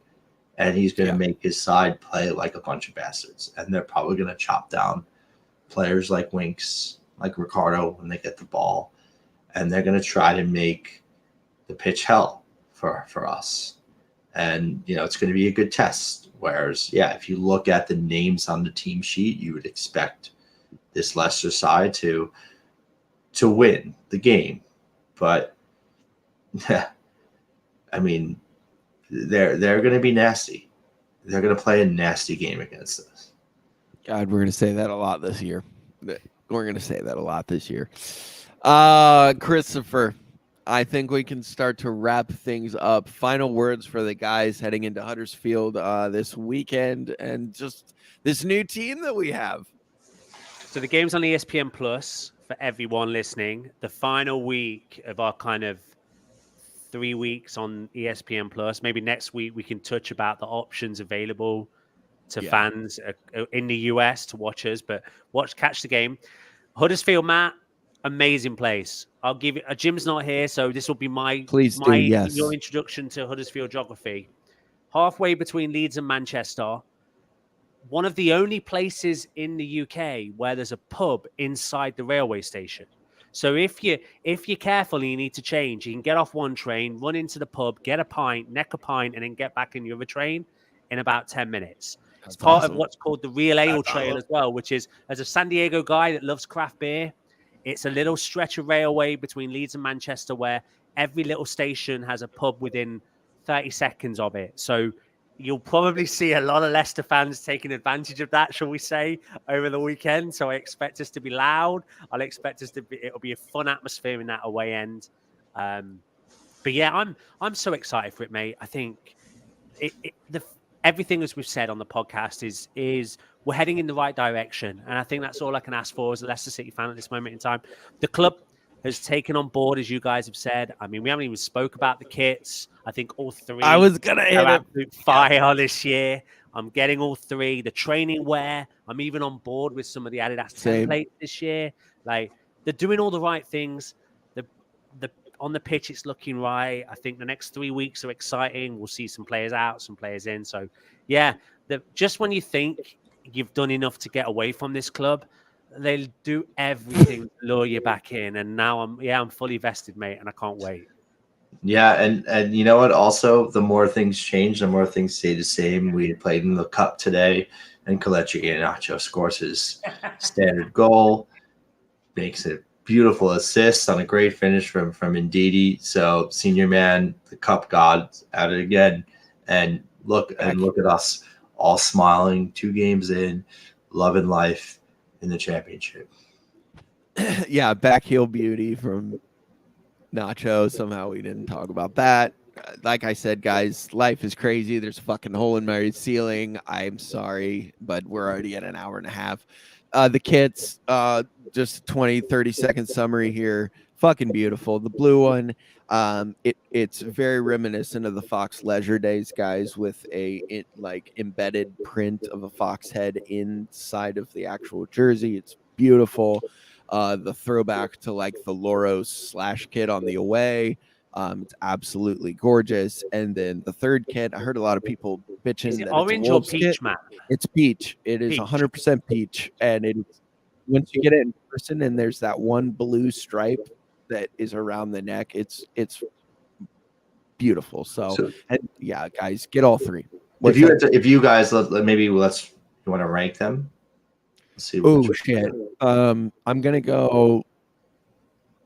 and he's going to make his side play like a bunch of bastards. And they're probably going to chop down players like Winks, like Ricardo, when they get the ball, and they're going to try to make the pitch hell for us. And it's going to be a good test. Whereas, if you look at the names on the team sheet, you would expect this Leicester side to win the game, but I mean, they're going to be nasty. They're going to play a nasty game against us. God, we're going to say that a lot this year. Christopher, I think we can start to wrap things up. Final words for the guys heading into Huddersfield this weekend, and just this new team that we have. So the game's on ESPN Plus for everyone listening. The final week of our kind of 3 weeks on ESPN Plus. Maybe next week we can touch about the options available to fans in the US to watch us, but catch the game. Huddersfield, Matt, amazing place. I'll give you. Jim's not here, so this will be your introduction to Huddersfield geography. Halfway between Leeds and Manchester. One of the only places in the UK where there's a pub inside the railway station. So if you're careful and you need to change, you can get off one train, run into the pub, get a pint, neck a pint, and then get back in your other train in about 10 minutes. It's part of what's called the Real Ale Trail as well, which is, as a San Diego guy that loves craft beer, it's a little stretch of railway between Leeds and Manchester where every little station has a pub within 30 seconds of it. So you'll probably see a lot of Leicester fans taking advantage of that, shall we say, over the weekend. So I expect us to be loud. I'll expect us to be. It'll be a fun atmosphere in that away end. But yeah, I'm so excited for it, mate. I think everything as we've said on the podcast is we're heading in the right direction, and I think that's all I can ask for as a Leicester City fan at this moment in time. The club has taken on board, as you guys have said. I mean, we haven't even spoke about the kits. I think all three. I was gonna hit absolute fire this year. I'm getting all three. The training wear. I'm even on board with some of the Adidas templates this year. Like, they're doing all the right things. The on the pitch, it's looking right. I think the next 3 weeks are exciting. We'll see some players out, some players in. So, yeah, just when you think you've done enough to get away from this club, they'll do everything to lure you back in. And now I'm fully vested, mate, and I can't wait. Yeah, and you know what? Also, the more things change, the more things stay the same. We played in the cup today, and Kelechi Iheanacho scores his standard goal, makes a beautiful assist on a great finish from Ndidi. So, senior man, the cup god, at it again. And look at us all smiling, 2 games in, loving life in the championship. Yeah, backheel beauty from Nacho. Somehow we didn't talk about that. Like I said, guys, life is crazy. There's a fucking hole in my ceiling. I'm sorry, but we're already at an hour and a half. The kits, just 20-30 second summary here. Fucking beautiful. The blue one, it's very reminiscent of the Fox Leisure Days, guys, with like embedded print of a fox head inside of the actual jersey. It's beautiful. The throwback to like the Loros / kit on the away. It's absolutely gorgeous. And then the third kit, I heard a lot of people bitching. Is it that orange it's a or Wolves peach, kit. Matt? It's peach. It is peach. 100% peach, and once you get it in person, and there's that one blue stripe that is around the neck, it's beautiful. So, and yeah, guys, get all three. If you guys maybe you want to rank them. Let's see. Oh shit. I'm gonna go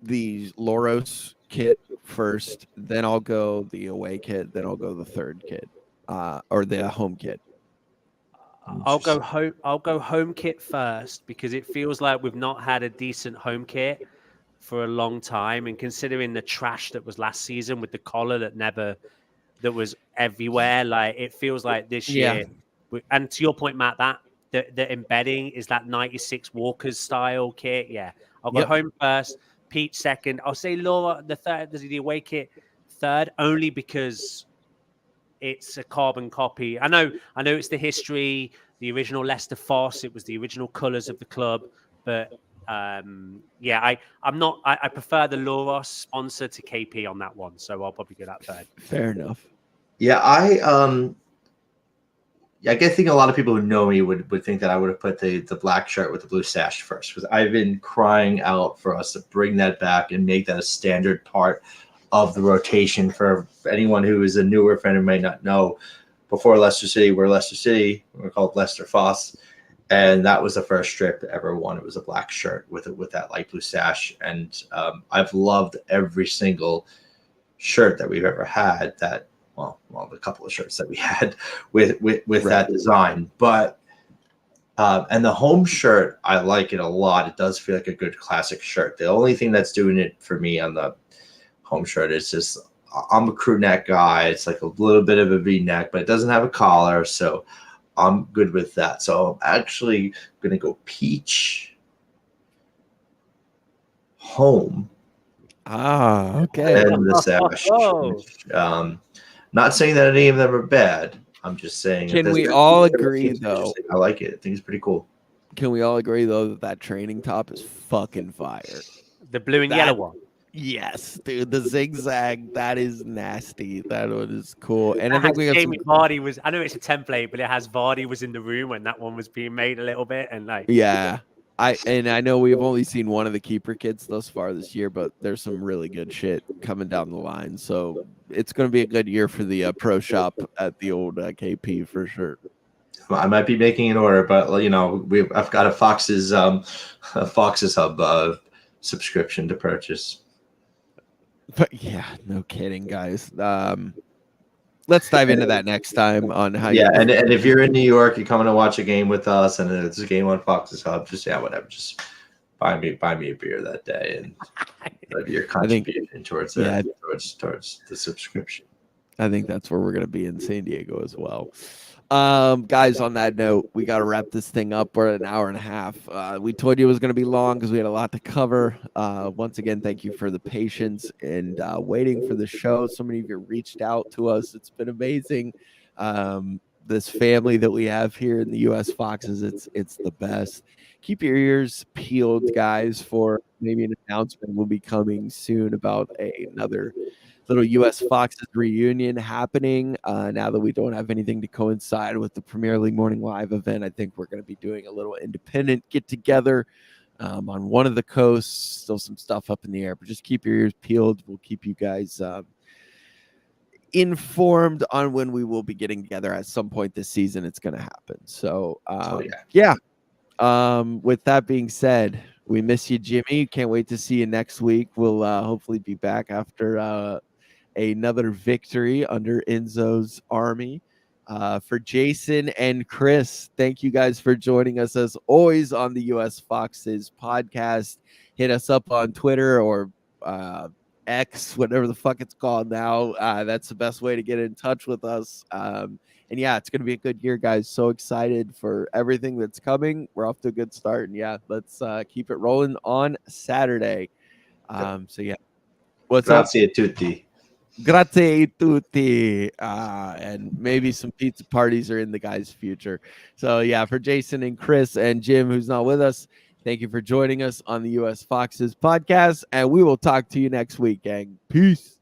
the Loros kit first, then I'll go the away kit, then I'll go the third kit, or the home kit. I'll go home kit first because it feels like we've not had a decent home kit for a long time, and considering the trash that was last season with the collar that was everywhere, like it feels like this year. And to your point, Matt, that the embedding is that 96 Walkers style kit. Yeah, I'll go home first, Pete second. I'll say Laura the third, the away kit third, only because it's a carbon copy. I know it's the history, the original Leicester Foss. It was the original colours of the club, but I prefer the Loros sponsor to KP on that one, so I'll probably go that third. Fair enough. Yeah, I think a lot of people who know me would think that I would have put the black shirt with the blue sash first, because I've been crying out for us to bring that back and make that a standard part of the rotation. For anyone who is a newer fan who might not know, before Leicester City, we're called Leicester Foss, and that was the first strip ever won. It was a black shirt with that light blue sash, and I've loved every single shirt that we've ever had. That well, the couple of shirts that we had with that design, but and the home shirt, I like it a lot. It does feel like a good classic shirt. The only thing that's doing it for me on the home shirt is just I'm a crew neck guy. It's like a little bit of a V-neck, but it doesn't have a collar, so I'm good with that. So I'm actually going to go peach home. Okay. And the sash. Not saying that any of them are bad. I'm just saying. Can we all agree, though? I like it. I think it's pretty cool. Can we all agree, though, that training top is fucking fire? The blue and yellow one. Yes, dude, the zigzag, that is nasty. That one is cool. And I think we got Jamie Vardy was, I know it's a template, but it has Vardy was in the room when that one was being made a little bit. And like, yeah, I know we've only seen one of the keeper kits thus far this year, but there's some really good shit coming down the line. So it's going to be a good year for the pro shop at the old KP for sure. I might be making an order, but I've got a Fox's Hub subscription to purchase. But yeah, no kidding, guys. Let's dive into that next time on how. Yeah, and if you're in New York, you're coming to watch a game with us, and it's a game on Fox's Hub. Just whatever. Just buy me a beer that day, and that'd be your contribution towards the subscription. I think that's where we're gonna be in San Diego as well. Guys, on that note, we got to wrap this thing up. We're at an hour and a half. We told you it was going to be long because we had a lot to cover. Once again, thank you for the patience and waiting for the show. So many of you reached out to us. It's been amazing. This family that we have here in the U.S. Foxes, it's the best. Keep your ears peeled, guys, for maybe an announcement will be coming soon about another little U.S. Foxes reunion happening. Now that we don't have anything to coincide with the Premier League Morning Live event, I think we're going to be doing a little independent get-together on one of the coasts. Still some stuff up in the air, but just keep your ears peeled. We'll keep you guys informed on when we will be getting together at some point this season. It's going to happen. So, with that being said, we miss you, Jimmy. Can't wait to see you next week. We'll hopefully be back after another victory under Enzo's army. For Jason and Chris, thank you guys for joining us as always on the US Foxes podcast. Hit us up on Twitter or X, whatever the fuck it's called now. That's the best way to get in touch with us. And yeah, it's going to be a good year, guys. So excited for everything that's coming. We're off to a good start. And yeah, let's keep it rolling on Saturday. So yeah, what's up? Grazie a tutti. Grazie tutti. And maybe some pizza parties are in the guys' future. So yeah, for Jason and Chris and Jim, who's not with us, thank you for joining us on the US Foxes podcast. And we will talk to you next week, gang. Peace.